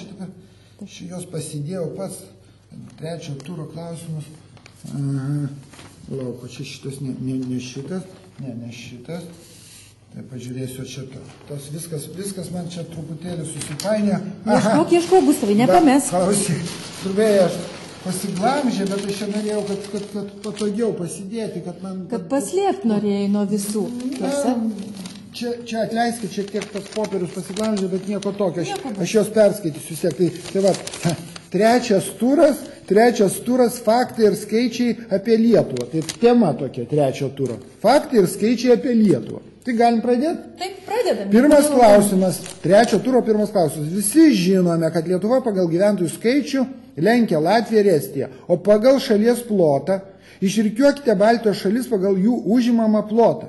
Aš jos pasidėjau pats, trečio turo klausimus. Lauko, čia šitas, ne šitas, ne šitas. Tai pažiūrėsiu čia. Tas viskas man čia truputėlį susipainė.
Ieškok, Gustavai, nepamesk.
Klausyk, trubėjai, aš pasiglamžė, bet aš čia norėjau, kad patogiau pasidėti, kad man...
Kad paslėpt norėjai nuo visų.
Čia atleiskit, šiek tiek tas popierius pasiglamžė, bet nieko tokio. Aš jos perskaitysiu siek. Tai va, trečias turas, faktai ir skaičiai apie Lietuvą. Tai tema tokia trečio turo. Faktai ir skaičiai apie Lietuvą. Tai galim pradėti?
Taip, pradedame.
Pirmas klausimas, trečio turo pirmas klausimas. Visi žinome, kad Lietuva pagal gyventojų skaičių lenkia Latviją ir Estiją, o pagal šalies plotą išrikiuokite Baltijos šalis pagal jų užimamą plotą.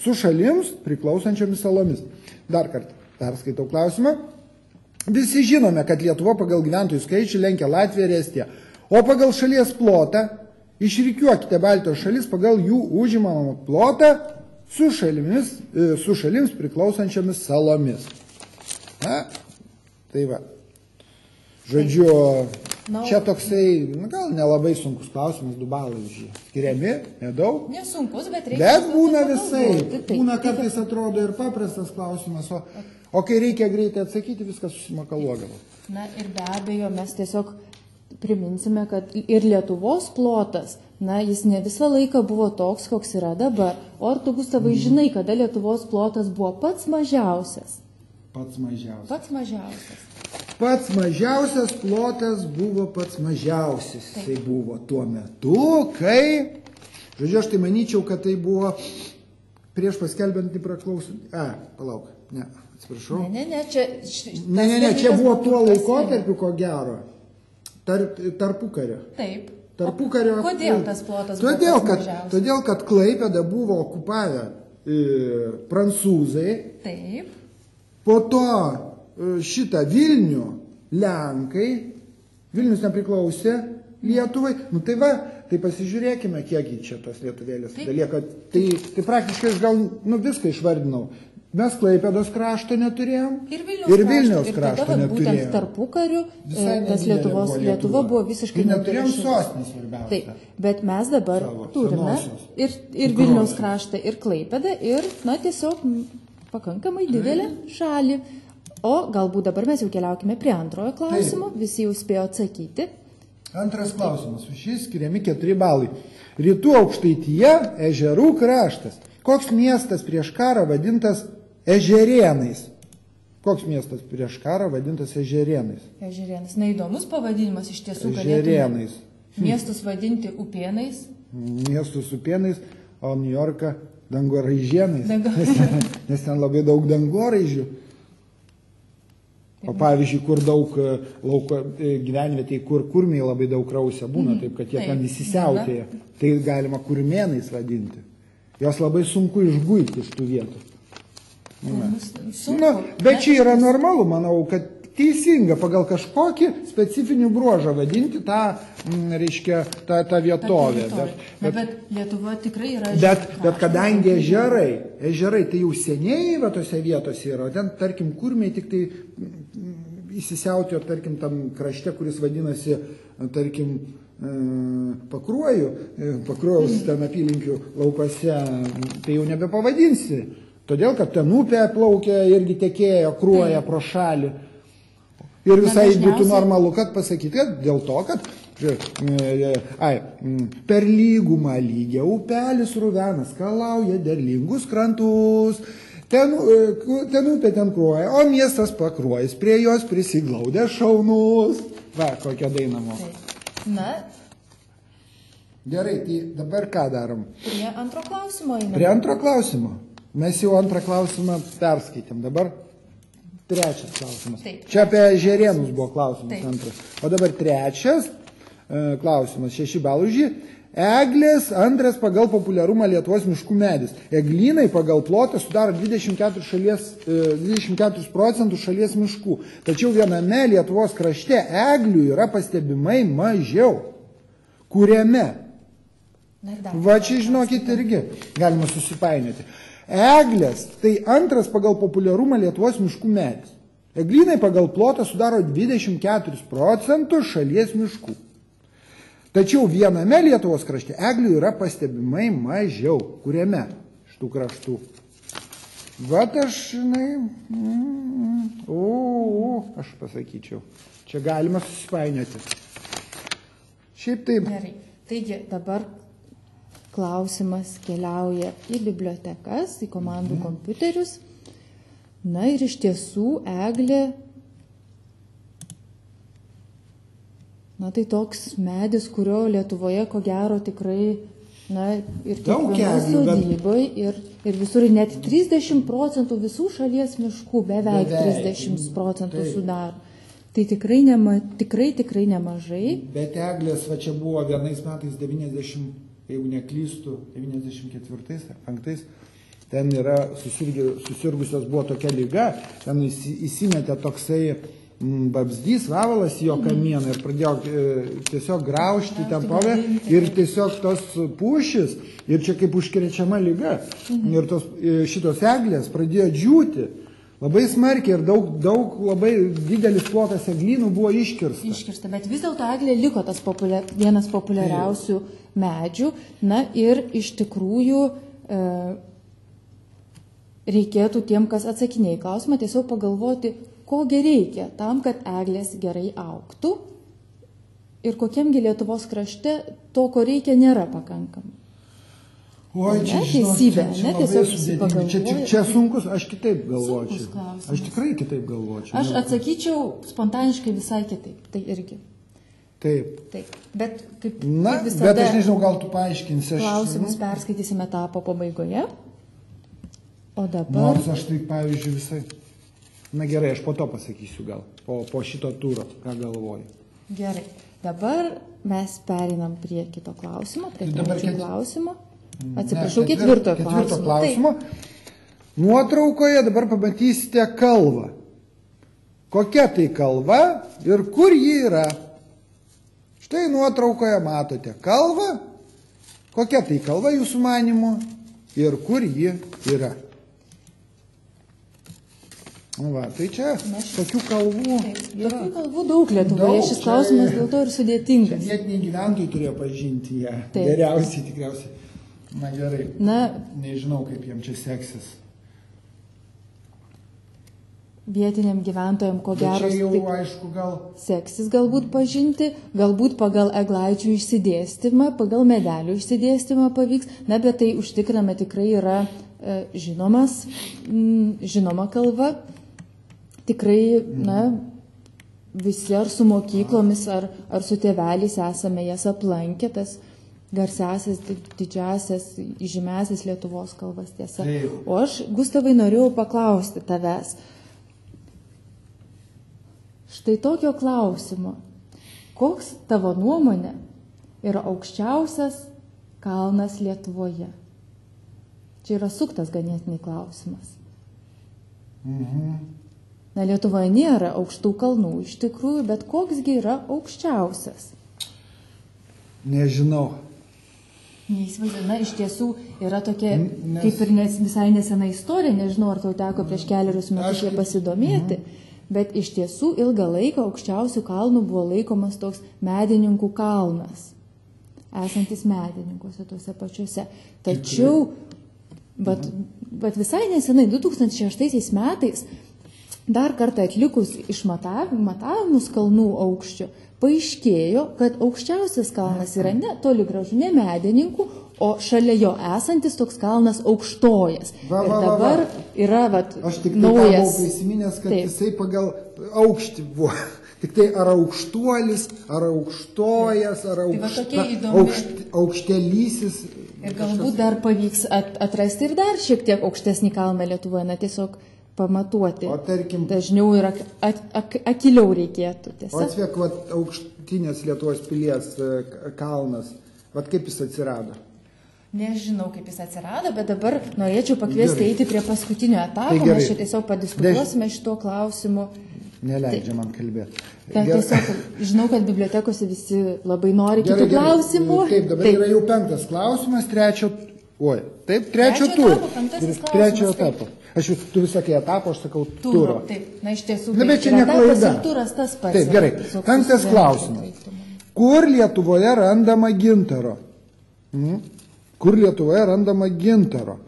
Su šalims priklausančiomis salomis. Dar kartą perskaitau klausimą. Visi žinome, kad Lietuva pagal gyventojų skaičių lenkia Latviją ir Estiją, o pagal šalies plotą išrikiuokite Baltijos šalis pagal jų užimamą plotą su šalims priklausančiomis salomis. Tai va. Žodžiu, čia toksai, gal nelabai sunkus klausimas, 2 balai už jį. Skiriami, nedaug.
Nesunkus, bet reikia.
Bet būna visai. Būna kartais atrodo ir paprastas klausimas, o kai reikia greitai atsakyti, viskas susimakaluodavo.
Na ir be abejo, mes tiesiog priminsime, kad ir Lietuvos plotas, jis ne visą laiką buvo toks, koks yra dabar. O ar tu, Gustavai, žinai, kada Lietuvos plotas buvo pats mažiausias?
Pats mažiausias.
Pats mažiausias.
Pats mažiausias plotas buvo pats mažiausias. Tai buvo tuo metu, kai, žodžiu, aš tai manyčiau, kad tai buvo prieš paskelbiant nepriklausomybę. Palauk, ne, atsiprašau.
Ne,
čia buvo tuo laikotarpiu, ko gero, tarpukario.
Taip.
Tarpukario.
Kodėl tas plotas buvo pats mažiausias?
Todėl, kad Klaipėdą buvo okupavę prancūzai.
Taip.
Po to šitą Vilnių Lenkai. Vilnius nepriklausė Lietuvai. Nu tai va, tai pasižiūrėkime, kiekgi čia tos lietuvėlės dalyka. Tai praktiškai aš gal viską išvardinau. Mes Klaipėdos krašto neturėjom ir Vilniaus krašto neturėjom.
Būtent tarpukariu tas Lietuva buvo visiškai
neturėjom sostinės svarbiausia.
Taip, bet mes dabar turime ir Vilniaus kraštą, ir Klaipėdą, ir, tiesiog pakankamai didelę šalį. O galbūt dabar mes jau keliaukime prie antrojo klausimo, visi jau spėjo atsakyti.
Antras klausimas, už šį skiriami 4 balai. Rytų Aukštaitija, ežerų kraštas. Koks miestas prieš karą vadintas Ežerėnais? Koks miestas prieš karą vadintas Ežerėnais?
Ežerėnais. Neįdomus pavadinimas iš tiesų.
Ežerėnais.
Miestus vadinti Upėnais.
Miestus Upėnais, o New Yorką dangoraižienais. Nes ten labai daug dangoraižių. O pavyzdžiui, kur daug lauko gyvenvietėje, kur kurmiai labai daug rausia būna, taip kad jie ten įsisiautėja, tai galima kurmėnais vadinti. Jos labai sunku išguiti iš tų vietų. Bet čia yra normalu, manau, kad teisinga pagal kažkokį specifinį bruožą vadinti tą, reiškia, tą vietovę.
Bet Lietuva tikrai yra
Bet kadangi ežerai tai jau seniai va tose vietose yra, ten, tarkim, kurmiai tik tai įsisiautėjo, tarkim, tam krašte, kuris vadinasi, tarkim, Pakruojaus ten apylinkių laukose, tai jau nebepavadinsi. Todėl, kad ten upė plaukia irgi tekėjo, kruoja pro šalį. Ir visai būtų normalu, kad pasakyti, dėl to, kad per lygumą lygia upelis ruvenas, skalauja derlingus krantus, ten upė ten kruoja, o miestas Pakruojas prie jos prisiglaudė šaunus. Va, kokią dainą moka. Gerai, tai dabar ką darom?
Prie antro klausimo einame.
Prie antro klausimo. Mes jau antrą klausimą perskaitėm. Dabar trečias klausimas.
Taip.
Čia apie ežerėnus buvo klausimas antras. O dabar trečias klausimas, 6 balų už jį. Eglės antras pagal populiarumą Lietuvos miškų medis. Eglynai pagal plotą sudaro 24% šalies miškų. Tačiau viename Lietuvos krašte eglių yra pastebimai mažiau. Kuriame? Va čia, žinokit, irgi galima susipainioti. Eglės tai antras pagal populiarumą Lietuvos miškų medis. Eglynai pagal plotą sudaro 24% šalies miškų. Tačiau viename Lietuvos krašte eglių yra pastebimai mažiau. Kuriame iš tų kraštų? Vat aš, aš pasakyčiau. Čia galima susipainioti. Šiaip taip.
Gerai. Taigi dabar klausimas keliauja į bibliotekas, į komandų kompiuterius. Na ir iš tiesų eglė, tai toks medis, kurio Lietuvoje ko gero tikrai, ir kiekvienoje sodyboje, ir visur net 30% visų šalies miškų, beveik 30% sudaro. Tai tikrai nemažai. Bet
eglės, va čia buvo vienais metais 90, jeigu neklystu, 94 ar 5, ten yra susirgusios buvo tokia liga, ten įsimetė toksai babzdys, vabalas į jo kamieną ir pradėjo tiesiog graužti ten povę ir tiesiog tos pušys, ir čia kaip užkrečiama liga, ir šitos eglės pradėjo džiūti. Labai smarkiai ir daug labai didelis plotas eglynų buvo iškirsta.
Bet vis dėlto eglė liko tas vienas populiariausių medžių. Na ir iš tikrųjų reikėtų tiem, kas atsakinėja į klausimą, tiesiog pagalvoti, kogi reikia tam, kad eglės gerai augtų ir kokiamgi Lietuvos krašte to, ko reikia, nėra pakankamai.
Oi, čia labai sudėtinga. Čia sunkus, aš kitaip galvočiau. Aš tikrai kitaip galvočiau.
Aš atsakyčiau spontaniškai visai kitaip. Tai irgi.
Taip.
Bet kaip
visada. Bet aš nežinau, gal tu paaiškinsi.
Klausimus perskaitysim etapo pabaigoje. O dabar.
Nors aš tai, pavyzdžiui, visai. Na gerai, aš po to pasakysiu gal. Po šito turo, ką galvoju.
Gerai. Dabar mes pereinam prie kito klausimo, prie
Dabar
trečio klausimo. Atsiprašau, ketvirto klausimo.
Nuotraukoje dabar pamatysite kalvą. Kokia tai kalva ir kur ji yra? Štai nuotraukoje matote kalvą. Kokia tai kalva jūsų manymu ir kur ji yra? Va, tai čia tokių kalvų.
Tokių kalbų daug Lietuvoje, šis klausimas dėl to ir sudėtingas.
Vietiniai gyventojai turėjo pažinti ją. Geriausiai tikriausiai. Na gerai. Nežinau, kaip jiems čia seksis.
Vietiniam gyventojam, ko gero,
čia jau aišku gal
seksis galbūt pažinti, galbūt pagal eglaičių išsidėstymą, pagal medelių išsidėstymą pavyks, bet tai užtikriname tikrai yra žinoma kalva. Tikrai, visi ar su mokyklomis, ar su tėveliais esame jas aplankę, tas garsiasias, didžiasias, žymiasias Lietuvos kalvas tiesa. O aš, Gustavai, norėjau paklausti tavęs. Štai tokio klausimo. Koks tavo nuomonė yra aukščiausias kalnas Lietuvoje? Čia yra suktas ganėtinai klausimas. Lietuvoje nėra aukštų kalnų iš tikrųjų, bet koksgi yra aukščiausias?
Nežinau.
Neįsivaizduoju, iš tiesų yra tokia, kaip ir visai nesena istorija, nežinau, ar tau teko prieš keliarius metus ją pasidomėti, bet iš tiesų ilgą laiką aukščiausių kalnų buvo laikomas toks Medininkų kalnas, esantis Medininkuose tuose pačiuose. Tačiau, bet visai nesenai, 2006 metais, dar kartą atlikus išmatavimus kalnų aukščio, paaiškėjo, kad aukščiausias kalnas yra ne toli gražu ne Medininkų, o šalia jo esantis toks kalnas Aukštojas. Ir dabar yra naujas.
Aš tik tai buvau prisiminęs, kad jisai pagal aukštį buvo. Tik tai ar aukštuolis, ar aukštojas, ar aukštelysis.
Ir galbūt dar pavyks atrasti ir dar šiek tiek aukštesnį kalną Lietuvoje, tiesiog pamatuoti.
O tarkim,
dažniau ir akiliau reikėtų.
O atsvek, aukštinės Lietuvos pilies kalnas, kaip jis atsirado?
Nežinau, kaip jis atsirado, bet dabar norėčiau pakviesti eiti prie paskutinio etapo, mes čia tiesiog padiskutuosime šituo klausimu.
Neleidžia man kalbėti.
Tiesiog žinau, kad bibliotekose visi labai nori kitų klausimų.
Taip, dabar yra jau 5 klausimas, trečio etapo. Tu vis sakai etapo, aš sakau turo.
Taip, iš tiesų,
bet čia ne klaida.
Turas tas pats.
Taip, gerai. 5 klausimas. Kur Lietuvoje randama gintaro? Kur Lietuvoje randama gintaro?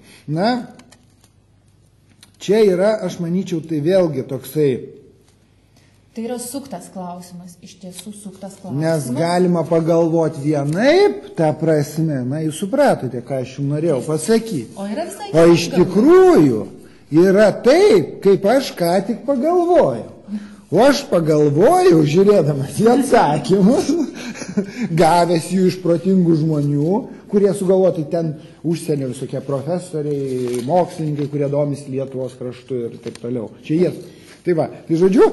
Čia yra, aš manyčiau, tai vėlgi toksai.
Tai yra suktas klausimas, iš tiesų suktas klausimas.
Nes galima pagalvoti vienaip, ta prasme, jūs supratote, ką aš jums norėjau pasakyti. O iš tikrųjų yra taip, kaip aš ką tik pagalvojau. O aš pagalvojau, žiūrėdamas į atsakymus, gavęs jų iš protingų žmonių, kurie sugalvotai ten užsienio visokie profesoriai, mokslininkai, kurie domisi Lietuvos kraštu ir taip toliau. Čia jie. Tai žodžiu,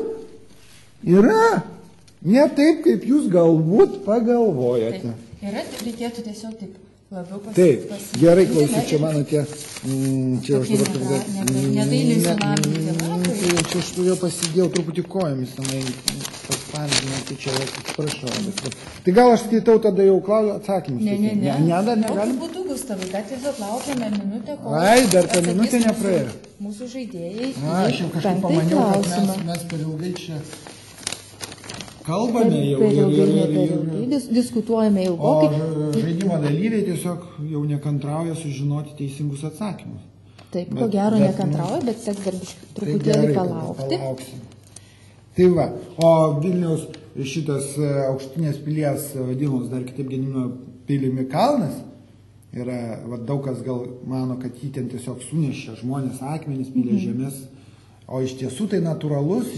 yra ne taip, kaip jūs galbūt pagalvojate.
Yra, reikėtų tiesiog taip labiau
Taip, gerai klausyk, čia mano tie... Čia aš dabar... Čia aš jau pasidėjau truputį kojomis, pasparinimą, tai čia atsiprašau. Tai gal aš skaitau tada jau atsakymus?
Ne, tokiu būdu, Gustavai, kad tiesiog laukiame minutę, kol...
Ai, dar ta minutė nepraėjo.
Mūsų žaidėjai...
Aš jau kažkaip pamaniau, kad mes per ilgai čia... Kalbame jau ir
diskutuojame ilgokai.
O žaidimo dalyviai tiesiog jau nekantrauja sužinoti teisingus atsakymus.
Taip, ko gero nekantrauja, bet seks dar truputėlį palaukti.
Tai o Vilniaus šitas aukštinės pilies vadinamas dar kitaip Gedimino pilimi kalnas. Yra, daug kas gal mano, kad jį ten tiesiog sunešė žmonės akmenys, pylė žemės. O iš tiesų tai natūralus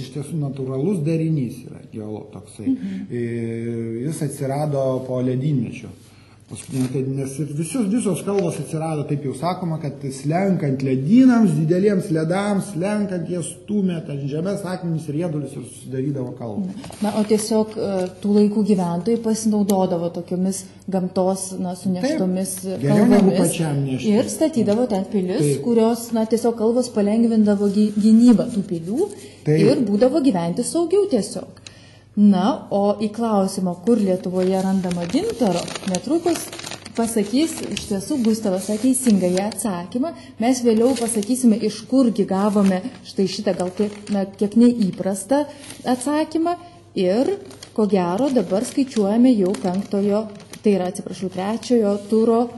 darinys yra toksai. Jis atsirado po ledynmečio. Nes ir visos kalvos atsirado, taip jau sakoma, kad slenkant ledynams, dideliems ledams, slenkant jie stumė ten žemės akmenis ir riedulius ir susidarydavo kalvos.
Na, o tiesiog tų laikų gyventojai pasinaudodavo tokiomis gamtos suneštomis kalvomis ir statydavo ten pilis, kurios tiesiog kalvos palengvindavo gynybą tų pilių ir būdavo gyventi saugiau tiesiog. Na, o į klausimą, kur Lietuvoje randama gintaro, netrukus pasakys iš tiesų Gustavas teisingai atsakymą. Mes vėliau pasakysime, iš kurgi gavome štai šitą gal kiek neįprastą atsakymą ir, ko gero, dabar skaičiuojame jau trečiojo turo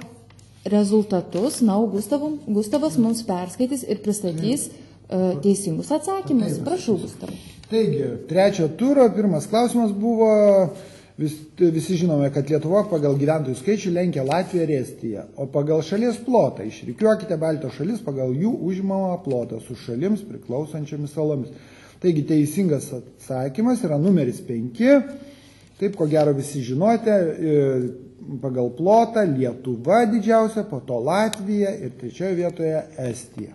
rezultatus. Na, o Gustavas mums perskaitys ir pristatys teisingus atsakymus. Prašau, Gustavai.
Taigi, trečio turo pirmas klausimas buvo, visi žinome, kad Lietuva pagal gyventojų skaičių lenkia Latviją ir Estiją, o pagal šalies plotą išrikiuokite Baltijos šalis pagal jų užimamą plotą su šalims priklausančiomis salomis. Taigi, teisingas atsakymas yra numeris 5, taip ko gero visi žinote, pagal plotą Lietuva didžiausia, po to Latvija ir trečioje vietoje Estija.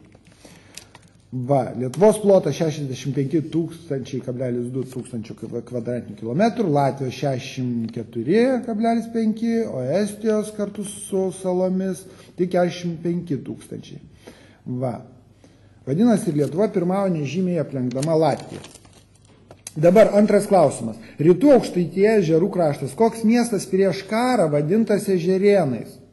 Lietuvos plotas 65,2 tūkstančių kvadratinių kilometrų, Latvijos 64,5, o Estijos kartu su salomis tik 45 tūkstančiai. Vadinasi, Lietuva pirmavo nežymiai aplenkdama Latviją. Dabar antras klausimas. Rytų Aukštaitija ežerų kraštas. Koks miestas prieš karą vadintas ežerėnais?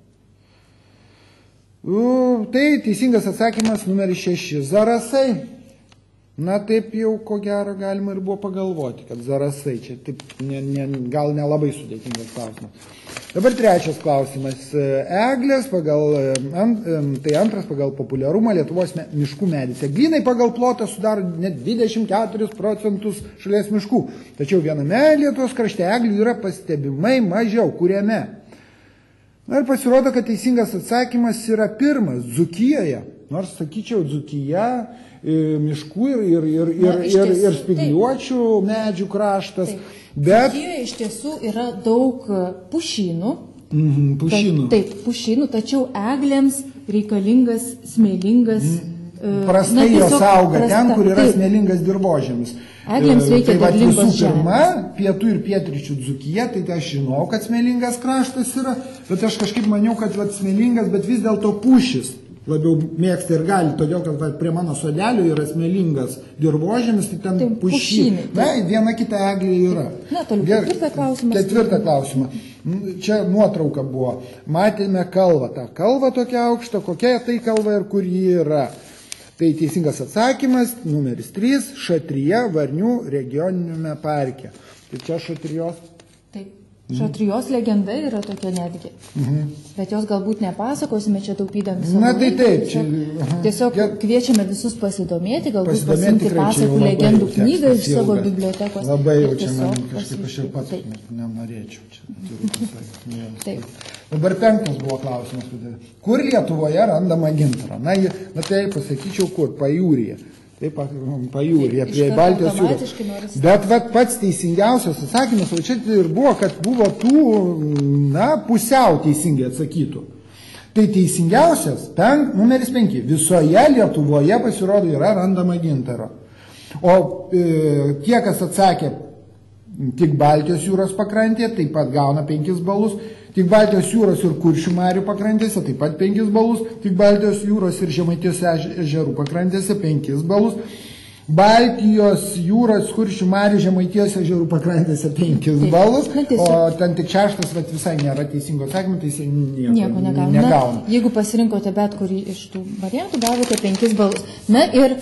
Tai teisingas atsakymas numeris 6. Zarasai. Na, taip jau ko gero galima ir buvo pagalvoti, kad Zarasai. Čia taip gal nelabai sudėtingas klausimas. Dabar trečias klausimas. Eglės tai antras pagal populiarumą Lietuvos miškų medis. Eglynai pagal plotą sudaro net 24% šalies miškų. Tačiau viename Lietuvos krašte eglių yra pastebimai mažiau. Kuriame? Na ir pasirodo, kad teisingas atsakymas yra pirmas, Dzūkijoje. Nors, sakyčiau, Dzūkija, miškų ir spygliuočių medžių kraštas. Bet
Dzūkijoje iš tiesų yra daug pušynų. Taip, pušynų, tačiau eglėms reikalingas smėlingas.
Prastai jos auga ten, kur yra smėlingas dirvožemis.
Eglėms reikia derlingos žemės.
Pirma, pietų ir pietryčių Dzūkija, tai aš žinau, kad smėlingas kraštas yra, bet aš kažkaip maniau, kad smėlingas, bet vis dėlto pušis labiau mėgsta ir gali, todėl, kad prie mano sodelio yra smėlingas dirvožemis, tai ten pušynai. Na, viena kita eglė yra.
Na, toliau ketvirtą klausimą.
Ketvirtą klausimą. Čia nuotrauka buvo. Matėme kalvą. Ta kalva tokia aukšta, kokia tai kalva ir kur ji yra. Tai teisingas atsakymas, numeris 3, Šatrija Varnių regioniniame parke. Tai čia Šatrijos?
Taip, Šatrijos legenda yra tokia netgi. Bet jos galbūt nepasakosime čia taupydami savo.
Na tai taip.
Tiesiog kviečiame visus pasidomėti, galbūt pasimti pasakų legendų knygą iš savo bibliotekos.
Labai jau čia man kažkaip aš ir pats nenorėčiau.
Taip.
Dabar penktas buvo klausimas. Kur Lietuvoje randama gintaro? Na tai pasakyčiau, kur? Pajūryje. Taip, Pajūryje, prie Baltijos jūros. Bet pats teisingiausias atsakymas, o čia ir buvo, kad buvo tų, pusiau teisingai atsakytų. Tai teisingiausias, numeris 5. Visoje Lietuvoje pasirodo yra randama gintaro. O tie, kas atsakė tik Baltijos jūros pakrantėje, taip pat gauna 5 balus. Tik Baltijos jūros ir Kuršių marių pakrantėse, taip pat 5 balus. Tik Baltijos jūros ir Žemaitijos ežerų pakrantėse 5 balus. Baltijos jūros, Kuršių marių, Žemaitijos ežerų pakrantėse 5 balus. O ten tik 6 visai nėra teisingo atsakymo, tai jis nieko negauna.
Jeigu pasirinkote bet kurį iš tų variantų, gavote 5 balus. Na ir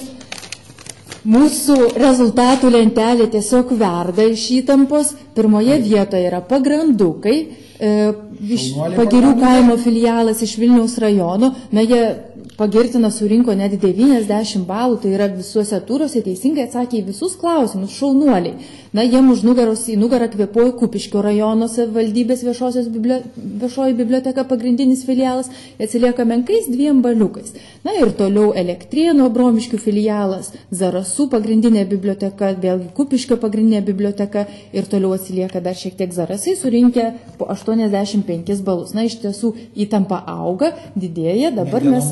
mūsų rezultatų lentelė tiesiog verda iš įtampos. Pirmoje vietoje yra Pagrandukai, Pagirių kaimo filialas iš Vilniaus rajono. Na, jie pagirtina surinko net 90 balų, tai yra visuose turuose teisingai atsakė į visus klausimus, šaunuoliai. Na, jiem už nugaros į nugarą kvėpuoja Kupiškio rajono savivaldybės viešoji biblioteka, pagrindinis filialas, atsilieka menkais 2 baliukais. Na ir toliau Elektrėnų Abromiškių filialas, Zarasų pagrindinė biblioteka, vėlgi Kupiškio pagrindinė biblioteka ir toliau atsilieka dar šiek tiek Zarasai, surinkę po 85 balus. Na, iš tiesų įtampa auga, didėja, dabar mes...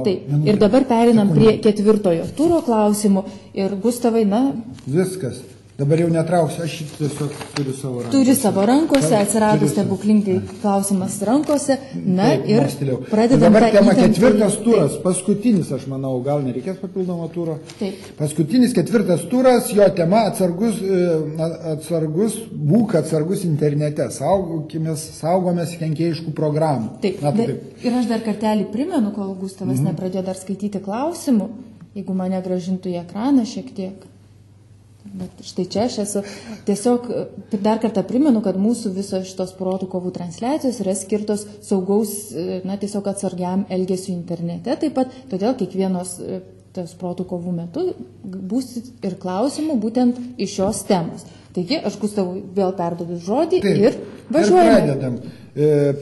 Taip, ir dabar perinam prie 4 turo klausimų ir Gustavai, na...
Viskas. Dabar jau netrauksiu, aš tiesiog turiu savo rankose.
Turi savo rankose, atsirado stebuklingai klausimas rankose, na ir pradedam tą įtampą.
Dabar tema 4 turas, paskutinis, aš manau, gal nereikės papildomo turo.
Taip.
Paskutinis 4 turas, jo tema būk atsargus internete, saugomės kenkėjiškų programų.
Taip, ir aš dar kartelį primenu, kol Gustavas nepradėjo dar skaityti klausimų, jeigu mane gražintų į ekraną šiek tiek. Bet štai čia aš esu. Tiesiog dar kartą primenu, kad mūsų visos šitos protų kovų transliacijos yra skirtos saugaus, na, tiesiog atsargiam elgesiu internete. Taip pat, todėl kiekvienos tos protų kovų metu bus ir klausimų būtent iš šios temos. Taigi, aš Gustavui vėl perduodu žodį. Taip, ir važiuojame.
Ir pradedam.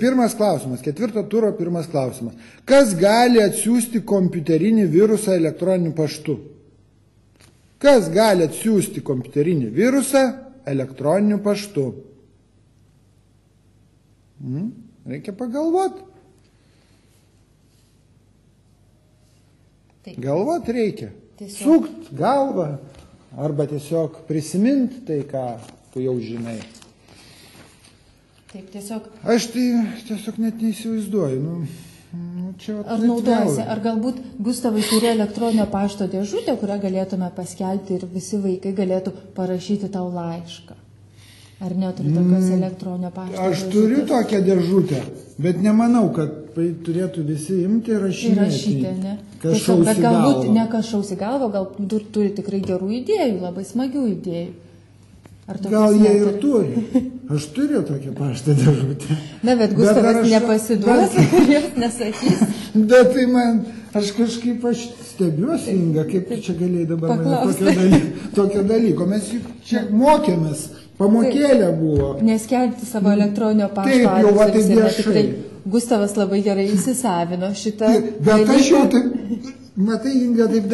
Pirmas klausimas, 4 turo pirmas klausimas. Kas gali atsiųsti kompiuterinį virusą elektroniniu paštu? Kas gali atsiųsti kompiuterinį virusą elektroniniu paštu? Reikia pagalvoti. Galvot reikia. Sukt galvą arba tiesiog prisiminti tai, ką tu jau žinai.
Taip, tiesiog.
Aš tai tiesiog net neįsivaizduoju.
Ar naudojasi, ar galbūt Gustavai turi elektroninio pašto dėžutę, kurią galėtume paskelbti ir visi vaikai galėtų parašyti tau laišką? Ar neturi tokios elektroninio pašto dėžutės?
Aš turiu tokią dėžutę, bet nemanau, kad turėtų visi imti ir rašyti,
ne?
Kažkaus į galvą.
Bet galbūt ne kažkaus į galvą, gal turi tikrai gerų idėjų, labai smagių idėjų.
Gal jie ir turi. Aš turiu tokią paštą dėžutę.
Na, bet Gustavas nepasiduos ir jos nesakys.
Bet tai man, aš kažkaip stebiuosi, Inga, kaip tu čia galėjai dabar mane tokio dalyko. Mes čia mokėmės, pamokėlė buvo.
Neskelbti savo elektroninio pašto.
Taip, jau va taip viešai.
Gustavas labai gerai įsisavino šitą dalyką.
Bet aš jau taip... Matai, Inga, taip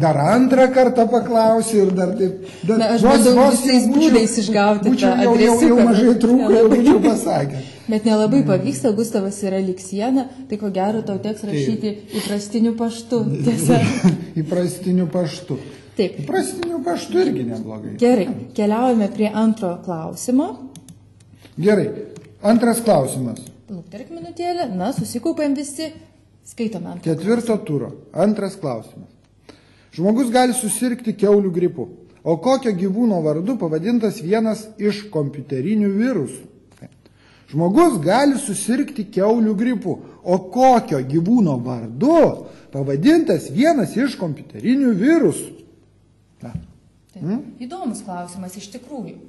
dar antrą kartą paklausi ir dar taip...
Na, aš bandau visais būdais išgauti tą adresiuką.
Jau mažai trūko, jau būčiau pasakė.
Bet nelabai pavyksta, Gustavas yra lyg siena, tai ko gero tau teks rašyti įprastiniu paštu. Tiesa.
Įprastiniu paštu.
Taip.
Įprastiniu paštu irgi neblogai.
Gerai, keliaujame prie antro klausimo.
Gerai, antras klausimas.
Lukterk minutėlę, na, susikaupėm visi. Skaitome antrą.
4 turo. Antras klausimas. Žmogus gali susirgti kiaulių gripu. O kokio gyvūno vardu pavadintas vienas iš kompiuterinių virusų? Žmogus gali susirgti kiaulių gripu. O kokio gyvūno vardu pavadintas vienas iš kompiuterinių virusų?
Įdomus klausimas iš tikrųjų.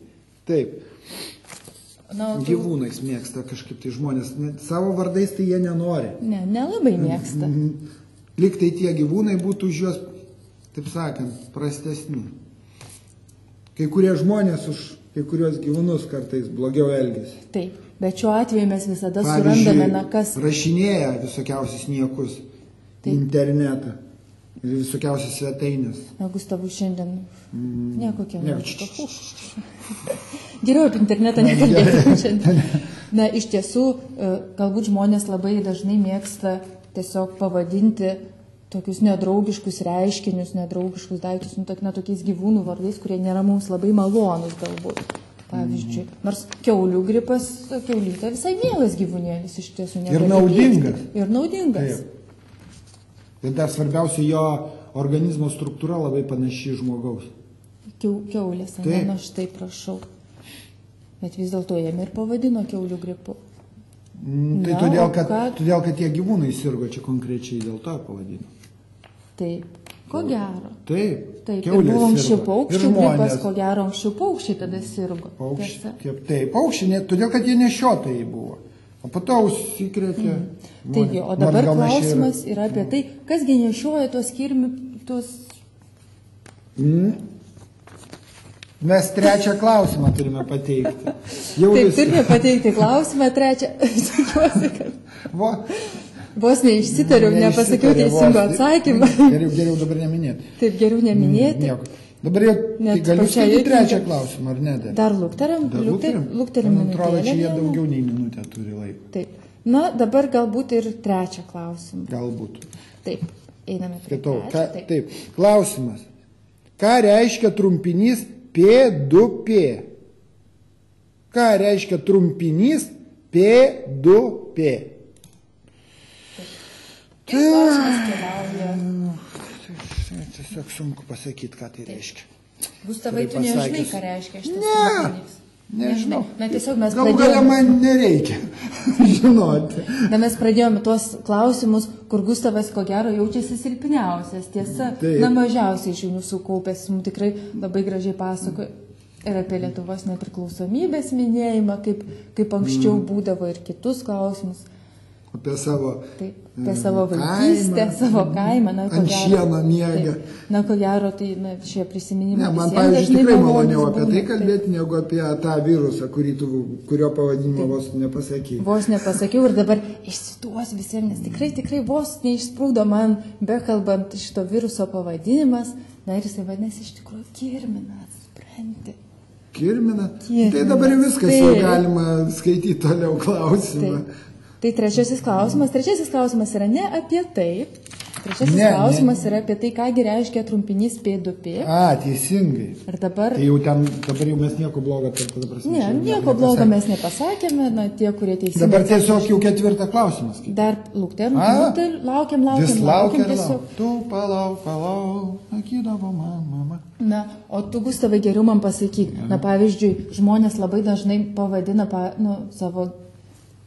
Taip. Gyvūnais mėgsta kažkaip tai žmonės, savo vardais tai jie nenori.
Ne, nelabai mėgsta.
Lyg tai tie gyvūnai būtų už juos, taip sakant, prastesni. Kai kurie žmonės už kai kurios gyvūnus kartais blogiau elgiasi.
Taip, bet šiuo atveju mes visada surandame, na kas...
Rašinėja visokiausius niekus į internetą. Visokiausias svetainės.
Na, Gustavui šiandien nekokia. Geriau apie internetą nekalbėti šiandien. Na, iš tiesų, galbūt žmonės labai dažnai mėgsta tiesiog pavadinti tokius nedraugiškus reiškinius, nedraugiškus daiktus, tokiais gyvūnų vardais, kurie nėra mums labai malonus galbūt. Pavyzdžiui, nors kiaulių gripas, kiaulytė visai mielas gyvūnėlis iš tiesų.
Ir naudingas.
Ir naudingas.
Taip. Ir dar svarbiausia, jo organizmo struktūra labai panaši žmogaus.
Kiaulės, ne, na štai prašau. Bet vis dėlto jame ir pavadino kiaulių gripu.
Tai todėl, kad tie gyvūnai sirgo čia konkrečiai, dėl to pavadino.
Taip, ko gero.
Taip,
ir buvo anksčiau paukščių gripas, ko gero anksčiau paukščiai tada sirgo.
Taip, paukščiai, todėl, kad jie nešiotojai buvo. O po to užsikrėtė.
Taigi, o dabar klausimas yra apie tai, kasgi nešioja tuos kirmius.
Mes trečią klausimą turime pateikti.
Taip, turime pateikti klausimą trečią. Tikiuosi, kad... Vos neišsitariau, nepasakiau teisingo atsakymą.
Geriau dabar neminėti.
Taip, geriau neminėti.
Dabar jau
Net
galiu
pačiai
skaityti
juokinga.
trečią klausimą, ar ne?
Dar lukteriam
Man atrodo, čia jie
minutėlę.
daugiau nei minutę turi laiko.
Taip. Na, dabar galbūt ir trečią klausimą.
Galbūt.
Taip, einame prie
Skaitau.
trečio.
Taip. Klausimas. Ką reiškia trumpinys P2P? Ką reiškia trumpinys P2P?
Ir klausimas keliauja.
Tiesiog sunku pasakyti, ką tai reiškia.
Gustavai, tu
Gerai
nežinai,
pasakius.
ką reiškia šitas
Ne,
trumpinys.
nežinau.
Na, tiesiog mes
Gal galia man nereikia žinoti.
Na, mes pradėjome tuos klausimus, kur Gustavas ko gero jaučiasi silpniausias. Tiesa,
Taip.
na, mažiausiai žinių sukaupęs, mums tikrai labai gražiai pasakoja ir apie Lietuvos nepriklausomybės minėjimą, kaip anksčiau būdavo ir kitus klausimus.
Apie savo,
Taip, apie savo vaikystę, savo kaimą. Na,
ant šieno miegą.
Na, ko gero, tai na, šie prisiminimai.
Ne, man,
visiems
pavyzdžiui,
dažnai
tikrai
malonūs
maloniau apie
būna.
tai kalbėti, negu apie tą virusą, kurio pavadinimo vos nepasakė.
Vos nepasakiau ir dabar išsiduos visiems, nes tikrai vos neišsprūdo man, bekalbant šito viruso pavadinimas. Na ir jisai vadinasi iš tikrųjų kirminas, supranti.
Kirmina?
Kirminas,
Tai dabar viskas jau
taip.
galima skaityti toliau klausimą.
Tai trečiasis klausimas yra ne apie tai. Trečiasis
Ne,
klausimas yra apie tai, kągi reiškia trumpinys P2P.
A, teisingai.
Ir dabar...
Tai dabar jau mes nieko blogo, tada prasme.
Ne, nieko blogo mes nepasakėme, na, tie, kurie teisingai...
Dabar tiesiog jau ketvirtą klausimą skaitai.
Dar laukiam
Vis laukia
tiesiog.
Tu palauk, sakydavo man, mama.
Na, o tu, Gustavai, geriau man pasakyk. Na, pavyzdžiui, žmonės labai dažnai pavadina savo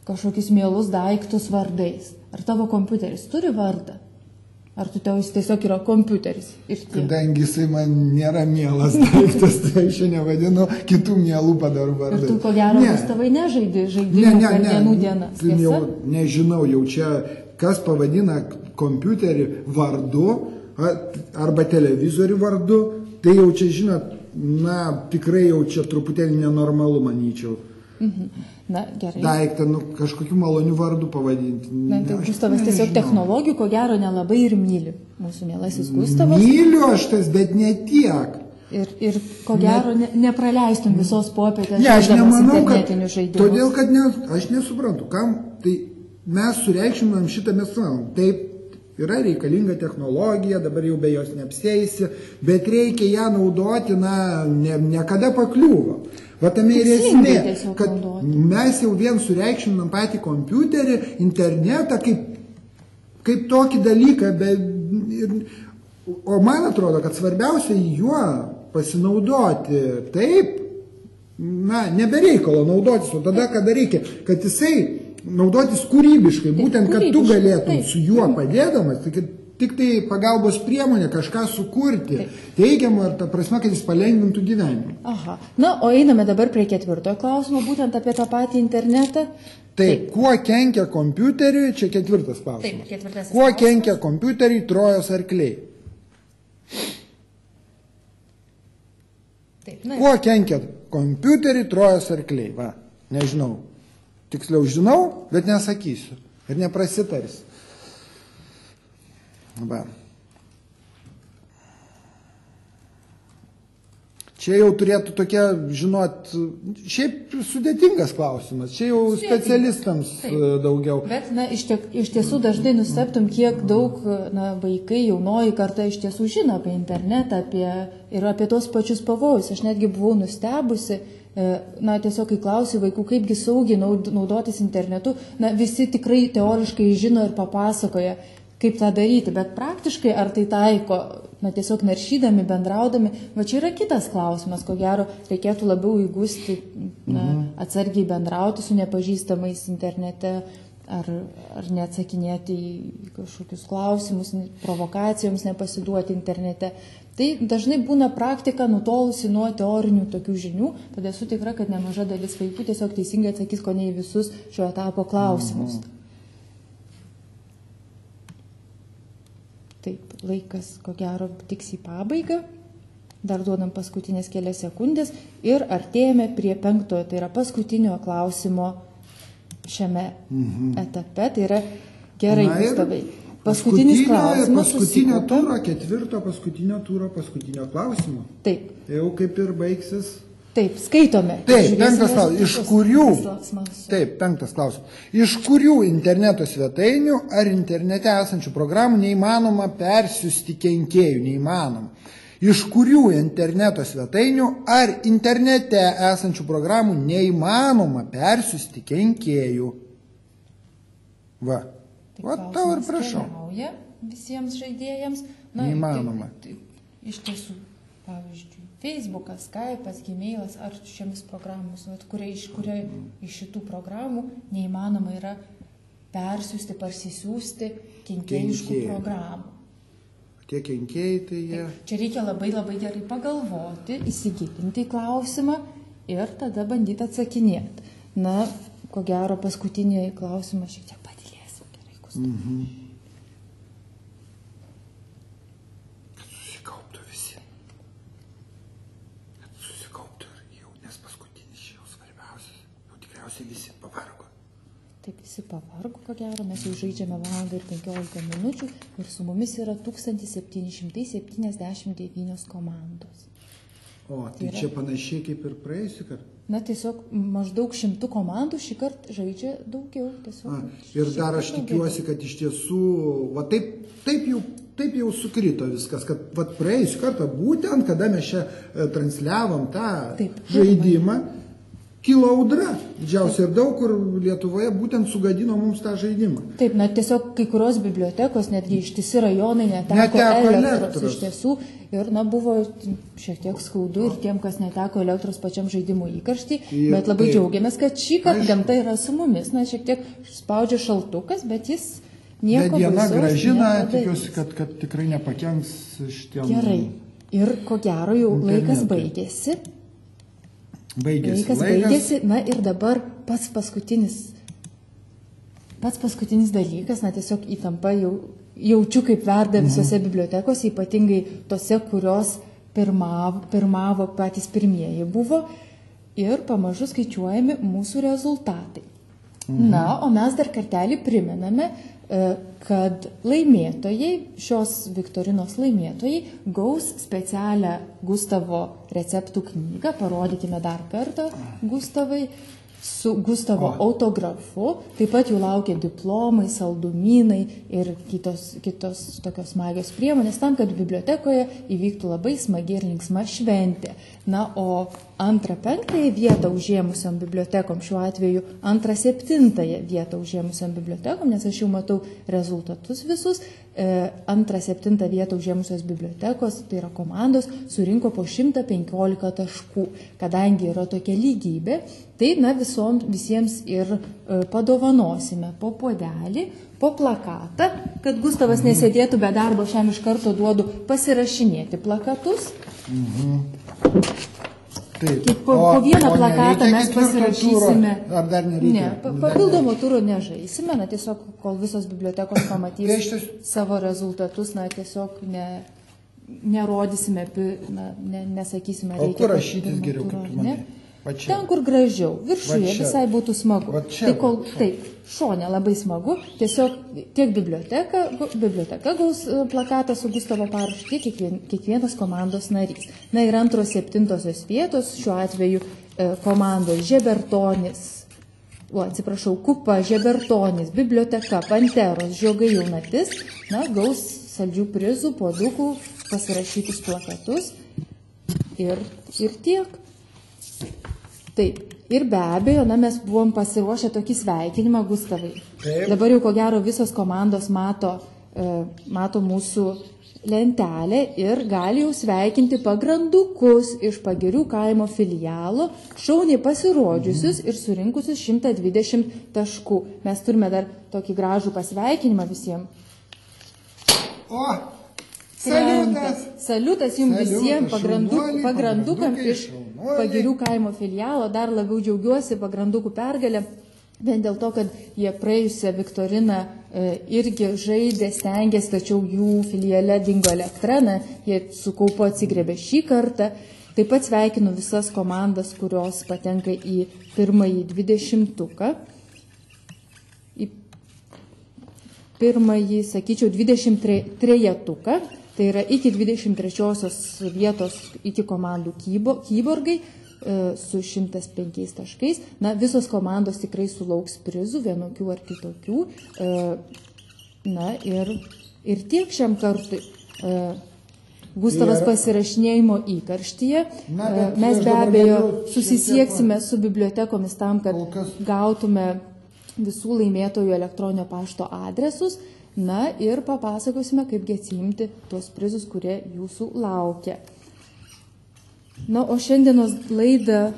kažkokius mielus daiktus vardais. Ar tavo kompiuteris turi vardą? Ar tu tau jis tiesiog yra kompiuteris?
Kadangi jisai man nėra mielas daiktas, tai aš nevadinu kitų mielų padarų vardai.
Ir tu, ko gero, Gustavai, nežaidži žaidimų per dienų dienas.
Jau nežinau, jau čia kas pavadina kompiuterį vardu arba televizorių vardu, tai jau čia, žinot, na, tikrai jau čia truputėlį nenormalu, manyčiau.
Na, gerai.
Daiktą, kažkokiu maloniu vardu pavadinti.
Na, tai Gustavas tiesiog technologijų, ko gero, nelabai ir myli. Mūsų mielasis Gustavas.
Myliu aš tas, bet ne tiek.
Ir ko gero, nepraleistum visos popietės
Ne, aš nemanau, kad
internetinių žaidimų.
todėl, kad aš nesuprantu, kam tai mes sureikšminam šitą mes sakom. Taip, yra reikalinga technologija, dabar jau be jos neapsieisi, bet reikia ją naudoti, na, niekada pakliūva. Va tame ir esmė, kad mes jau vien sureikšminam patį kompiuterį, internetą kaip tokį dalyką, o man atrodo, kad svarbiausia juo pasinaudoti taip, na, nebereikalo naudotis, o tada, kada reikia, kad jisai naudotis kūrybiškai, būtent, kad tu galėtum su juo padėdamas, tik tai pagalbos priemonė kažką sukurti, teigiamą, ar ta prasme, kad jis palengvintų gyvenimą.
Aha. Na, o einame dabar prie ketvirtojo klausimo, būtent apie tą patį internetą.
Taip, kuo kenkia kompiuteriui, čia ketvirtas klausimas.
Taip, ketvirtasis
kuo
klausimas.
kenkia kompiuteriui Trojos arkliai?
Taip, na,
Kuo kenkia kompiuteriui Trojos arkliai? Va, nežinau. Tiksliau žinau, bet nesakysiu. Ir neprasitarsiu. Va. Čia jau turėtų tokia, žinot, šiaip sudėtingas klausimas. Čia jau specialistams daugiau.
Bet, na, iš tiesų dažnai nustebtum, kiek daug vaikai, jaunoji karta iš tiesų žino apie internetą ir apie tos pačius pavojus. Aš netgi buvau nustebusi, na, tiesiog kai klausiu vaikų, kaipgi saugiai naudotis internetu, na, visi tikrai teoriškai žino ir papasakoja, kaip tą daryti, bet praktiškai ar tai taiko, na, tiesiog naršydami, bendraudami, va čia yra kitas klausimas, ko gero reikėtų labiau įgūsti, atsargiai bendrauti su nepažįstamais internete, ar neatsakinėti į kažkokius klausimus, provokacijoms nepasiduoti internete. Tai dažnai būna praktika nutolusi nuo teorinių tokių žinių, tada esu tikra, kad nemaža dalis vaikų tiesiog teisingai atsakys, ko ne į visus šio etapo klausimus. Taip, laikas, ko gero, tiks į pabaigą. Dar duodam paskutinės kelias sekundės ir artėjame prie penktojo, tai yra paskutinio klausimo šiame etape. Tai yra gerai, Gustavai. Paskutinis klausimas.
Paskutinio turo, ketvirto paskutinio turo, paskutinio klausimo.
Taip.
Tai jau kaip ir baigsis.
Taip, skaitome.
Taip, penktas klausimas. Iš kurių? Taip, penktas klausimas. Iš kurių interneto svetainių ar internete esančių programų neįmanoma persiųsti kenkėjų? Neįmanoma. Iš kurių interneto svetainių ar internete esančių programų neįmanoma persiųsti kenkėjų? Va. Va, tau ir prašau.
Visiems žaidėjams. Na,
neįmanoma.
Iš tiesų, pavyzdžiui, Facebookas, Skype'as, Gmailas ar šiomis programomis, kuria iš šitų programų neįmanoma yra persiųsti, parsisiųsti kenkėjiškų programų.
Tie kenkėjai, tai jie...
Čia reikia labai gerai pagalvoti, įsigilinti į klausimą ir tada bandyti atsakinėti. Na, ko gero, paskutinį klausimą šiek tiek padėlėsim. Gerai, Gustavai.
Kad susikauptų visi. Kad susikauptų ir jau, nes paskutinis čia jau svarbiausias. Jau tikriausiai visi pavargo.
Taip, visi pavargo, ko gero. Mes jau žaidžiame valandą ir 15 minučių ir su mumis yra 1779 komandos.
O, tai čia panašiai kaip ir praėjusį kartą?
Na, tiesiog maždaug 100 komandų šį kartą žaidžia daugiau.
Ir dar aš tikiuosi, kad iš tiesų, va, taip jau sukrito viskas, kad va, praėjusį kartą būtent, kada mes čia transliavom tą žaidimą, kilo audra didžiausia ir daug kur Lietuvoje būtent sugadino mums tą žaidimą.
Taip, na tiesiog kai kurios bibliotekos, netgi ištisi rajonai neteko elektros iš tiesų ir na buvo šiek tiek skaudu ir tiem, kas neteko elektros pačiam žaidimų įkarštį, bet labai džiaugiamės, kad šį kartą gamta yra su mumis, na šiek tiek spaudžia šaltukas, bet jis nieko baisaus. Bet diena gražina,
tikiuosi, kad tikrai nepakenks šitiem.
Gerai, ir ko gero jau laikas baigėsi. Laikas baigėsi, na ir dabar pats paskutinis dalykas, na tiesiog įtampa jaučiu, kaip verda visose bibliotekose, ypatingai tose, kurios pirmavo patys pirmieji buvo ir pamažu skaičiuojami mūsų rezultatai. Na, o mes dar kartelį primename, kad laimėtojai, šios viktorinos laimėtojai gaus specialią Gustavo receptų knygą, parodykime dar kartą Gustavai, su Gustavo autografu, taip pat jų laukia diplomai, saldumynai ir kitos tokios smagios priemonės tam, kad bibliotekoje įvyktų labai smagi ir linksma šventė. Na, o 2-5 vietą užėmusiam bibliotekom, šiuo atveju 2-7 vietą užėmusiam bibliotekom, nes aš jau matau rezultatus visus, 2-7 vietą užėmusios bibliotekos, tai yra komandos, surinko po 115 taškų. Kadangi yra tokia lygybė, tai na, visiems ir padovanosime po puodelį, po plakatą, kad Gustavas nesėdėtų be darbo, šiam iš karto duodu pasirašinėti plakatus.
Taip.
Po vieną plakatą mes pasirašysime.
Ar dar nereikia?
Ne, papildomo turo nežaisime, na tiesiog, kol visos bibliotekos pamatys savo rezultatus, na tiesiog nerodysime, nesakysime, reikia.
O kur rašytis geriau, kaip tu manai?
Ten, kur gražiau, viršuje visai būtų smagu. Taip, šone labai smagu, tiesiog tiek biblioteka gaus plakatą su Gustavo parašu, tiek kiekvienas komandos narys. Na ir 2-7 vietos, šiuo atveju komandos Žebertonis, Kupa, Žebertonis, Biblioteka, Panteros, Žiogai Jaunatis, na, gaus saldžių prizų, puodukų, pasirašytus plakatus ir tiek. Taip, ir be abejo, na, mes buvom pasiruošę tokį sveikinimą, Gustavai.
Taip.
Dabar jau ko gero visos komandos mato mūsų lentelę ir gali jau sveikinti pagrandukus iš Pagirių kaimo filialo, šauniai pasirodžiusius ir surinkusius 120 taškų. Mes turime dar tokį gražų pasveikinimą visiems.
O! Saliutas
jums visiems pagrandukam iš Pagirių kaimo filialo. Dar labiau džiaugiuosi pagrandukų pergalę, vien dėl to, kad jie praėjusią viktoriną irgi žaidė, stengiasi, tačiau jų filiale dingo elektra, jie su kaupu atsigrebė šį kartą. Taip pat sveikinu visas komandas, kurios patenka į pirmąjį 20-tuką. pirmąjį, sakyčiau, 23-tuką, tai yra iki 23-osios vietos iki komandų kyborgai su 105 taškais. Na, visos komandos tikrai sulauks prizų, vienokių ar kitokių. Na ir tiek šiam kartui. Gustavas pasirašinėjimo įkarštyje. Mes be abejo susisieksime su bibliotekomis tam, kad gautume visų laimėtojų elektroninio pašto adresus. Na ir papasakosime, kaipgi atsiimti tuos prizus, kurie jūsų laukia. Na, o šiandienos laidą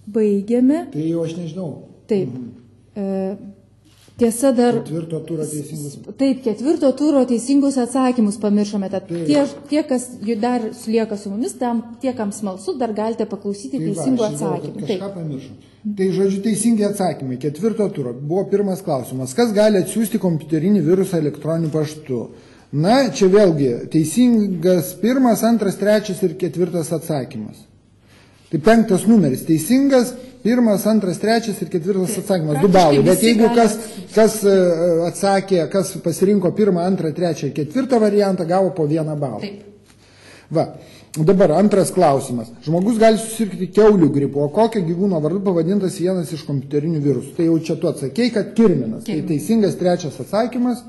baigiame.
Tai jau aš nežinau.
Taip. Tiesa dar...
Ketvirto turo teisingus.
Taip, ketvirto turo teisingus atsakymus pamiršome. Tad tie, kas dar lieka su mumis, tie, kam smalsu, dar galite paklausyti teisingų atsakymų.
Kažką pamiršom. Tai žodžiu teisingi atsakymai. Ketvirto turo. Buvo pirmas klausimas. Kas gali atsiųsti kompiuterinį virusą elektroniniu paštu? Na, čia vėlgi teisingas pirmas, antras, trečias ir ketvirtas atsakymas. Tai 5 numeris. Teisingas pirmas, antras, trečias ir ketvirtas atsakymas. 2 balai. Bet jeigu kas atsakė, kas pasirinko pirmą, antrą, trečią ir ketvirtą variantą, gavo po 1 balą.
Taip.
Va. Dabar antras klausimas. Žmogus gali susirgti kiaulių gripu, o kokio gyvūno vardu pavadintas vienas iš kompiuterinių virusų? Tai jau čia tu atsakei, kad kirminas. Tai teisingas trečias atsakymas.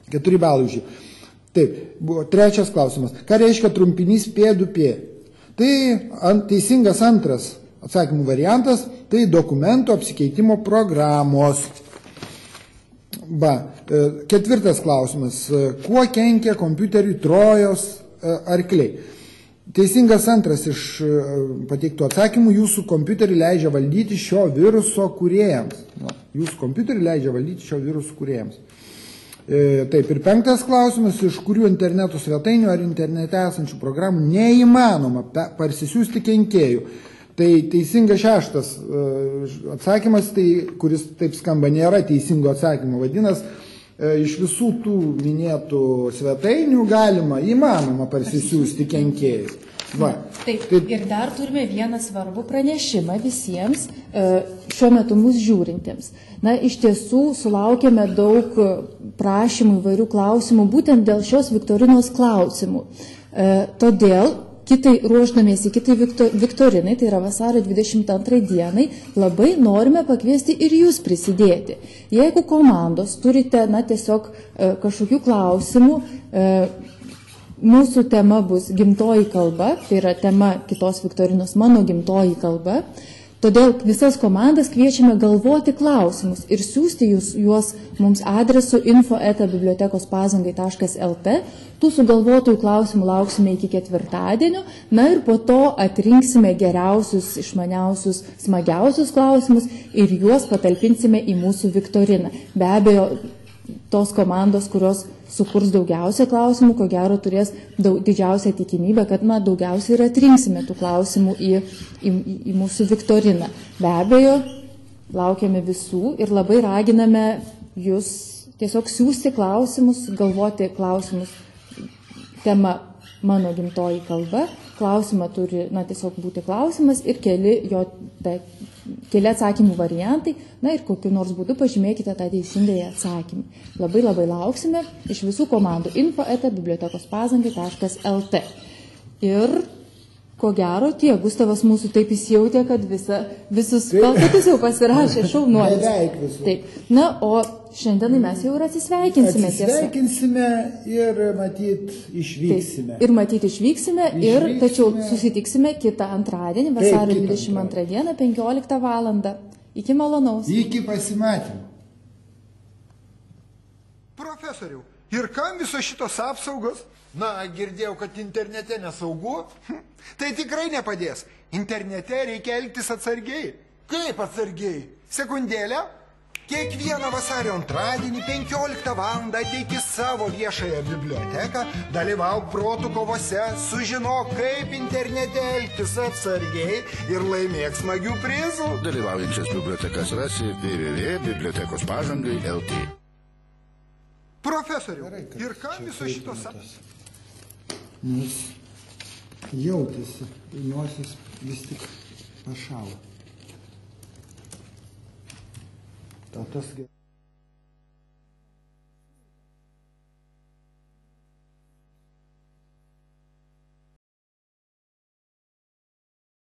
4 balai už jį. Taip, buvo trečias klausimas. Ką reiškia trumpinys P2P? Tai teisingas antras atsakymų variantas, tai dokumentų apsikeitimo programos. Ketvirtas klausimas. Kuo kenkia kompiuteriui Trojos arkliai? Teisingas antras iš pateiktų atsakymų, jūsų kompiuterį leidžia valdyti šio viruso kūrėjams. Jūsų kompiuterį leidžia valdyti šio viruso kūrėjams. Taip, ir 5 klausimas, iš kurių interneto svetainių ar internete esančių programų neįmanoma parsisiųsti kenkėjų. Tai teisingas 6 atsakymas, tai, kuris taip skamba, nėra teisingo atsakymo. Vadinasi, iš visų tų minėtų svetainių įmanoma parsisiųsti kenkėjus.
Taip, ir dar turime vieną svarbų pranešimą visiems šiuo metu mus žiūrintiems. Na, iš tiesų sulaukėme daug prašymų, įvairių klausimų būtent dėl šios viktorinos klausimų. Todėl ruošdamiesi kitai viktorinai, tai yra vasario 22 dienai, labai norime pakviesti ir jūs prisidėti. Jeigu komandos turite, tiesiog kažkokių klausimų, mūsų tema bus gimtoji kalba, tai yra tema kitos viktorinos mano gimtoji kalba. Todėl visas komandas kviečiame galvoti klausimus ir siųsti juos mums adresu info@bibliotekospazangai.lt. Tų sugalvotųjų klausimų lauksime iki ketvirtadienio, ir po to atrinksime geriausius, išmaniausius, smagiausius klausimus ir juos patalpinsime į mūsų viktoriną. Be abejo, tos komandos, kurios sukurs daugiausia klausimų, ko gero turės didžiausią tikimybę, kad daugiausiai ir atrinksime tų klausimų į mūsų viktoriną. Be abejo, laukiame visų ir labai raginame jūs tiesiog siųsti klausimus, galvoti klausimus. Tema mano gimtoji kalba. Klausimą turi tiesiog būti klausimas ir keli atsakymų variantai, ir kokiu nors būdu pažymėkite tą teisingąjį atsakymą. Labai labai lauksime iš visų komandų info@bibliotekospazangai.lt. Ir ko gero Gustavas mūsų taip įsijautė, kad visus kalkatus jau pasirašė, šaunuolis.
Beveik visus.
Taip. O šiandienai mes jau ir atsisveikinsime.
Atsisveikinsime ir matyt išvyksime.
Taip, ir matyt išvyksime, tačiau susitiksime kitą antradienį, vasario 22 dieną, 15 valandą. Iki malonaus.
Iki pasimatymų.
Profesoriau, ir kam visos šitos apsaugos? Na, girdėjau, kad internete nesaugu. Tai tikrai nepadės. Internete reikia elgtis atsargiai. Kaip atsargiai? Sekundėlę. Kiekvieną vasario antradienį 15 valandą ateik į savo viešąją biblioteką, dalyvauk protų kovose, sužinok, kaip internete elgtis atsargiai ir laimėk smagių prizų.
Dalyvaujančias bibliotekas rasi www.bibliotekospažangai.lt.
Profesoriau, ir kam visos šitos...
Nes jautėsi, nosis vis tik pašalo. Tas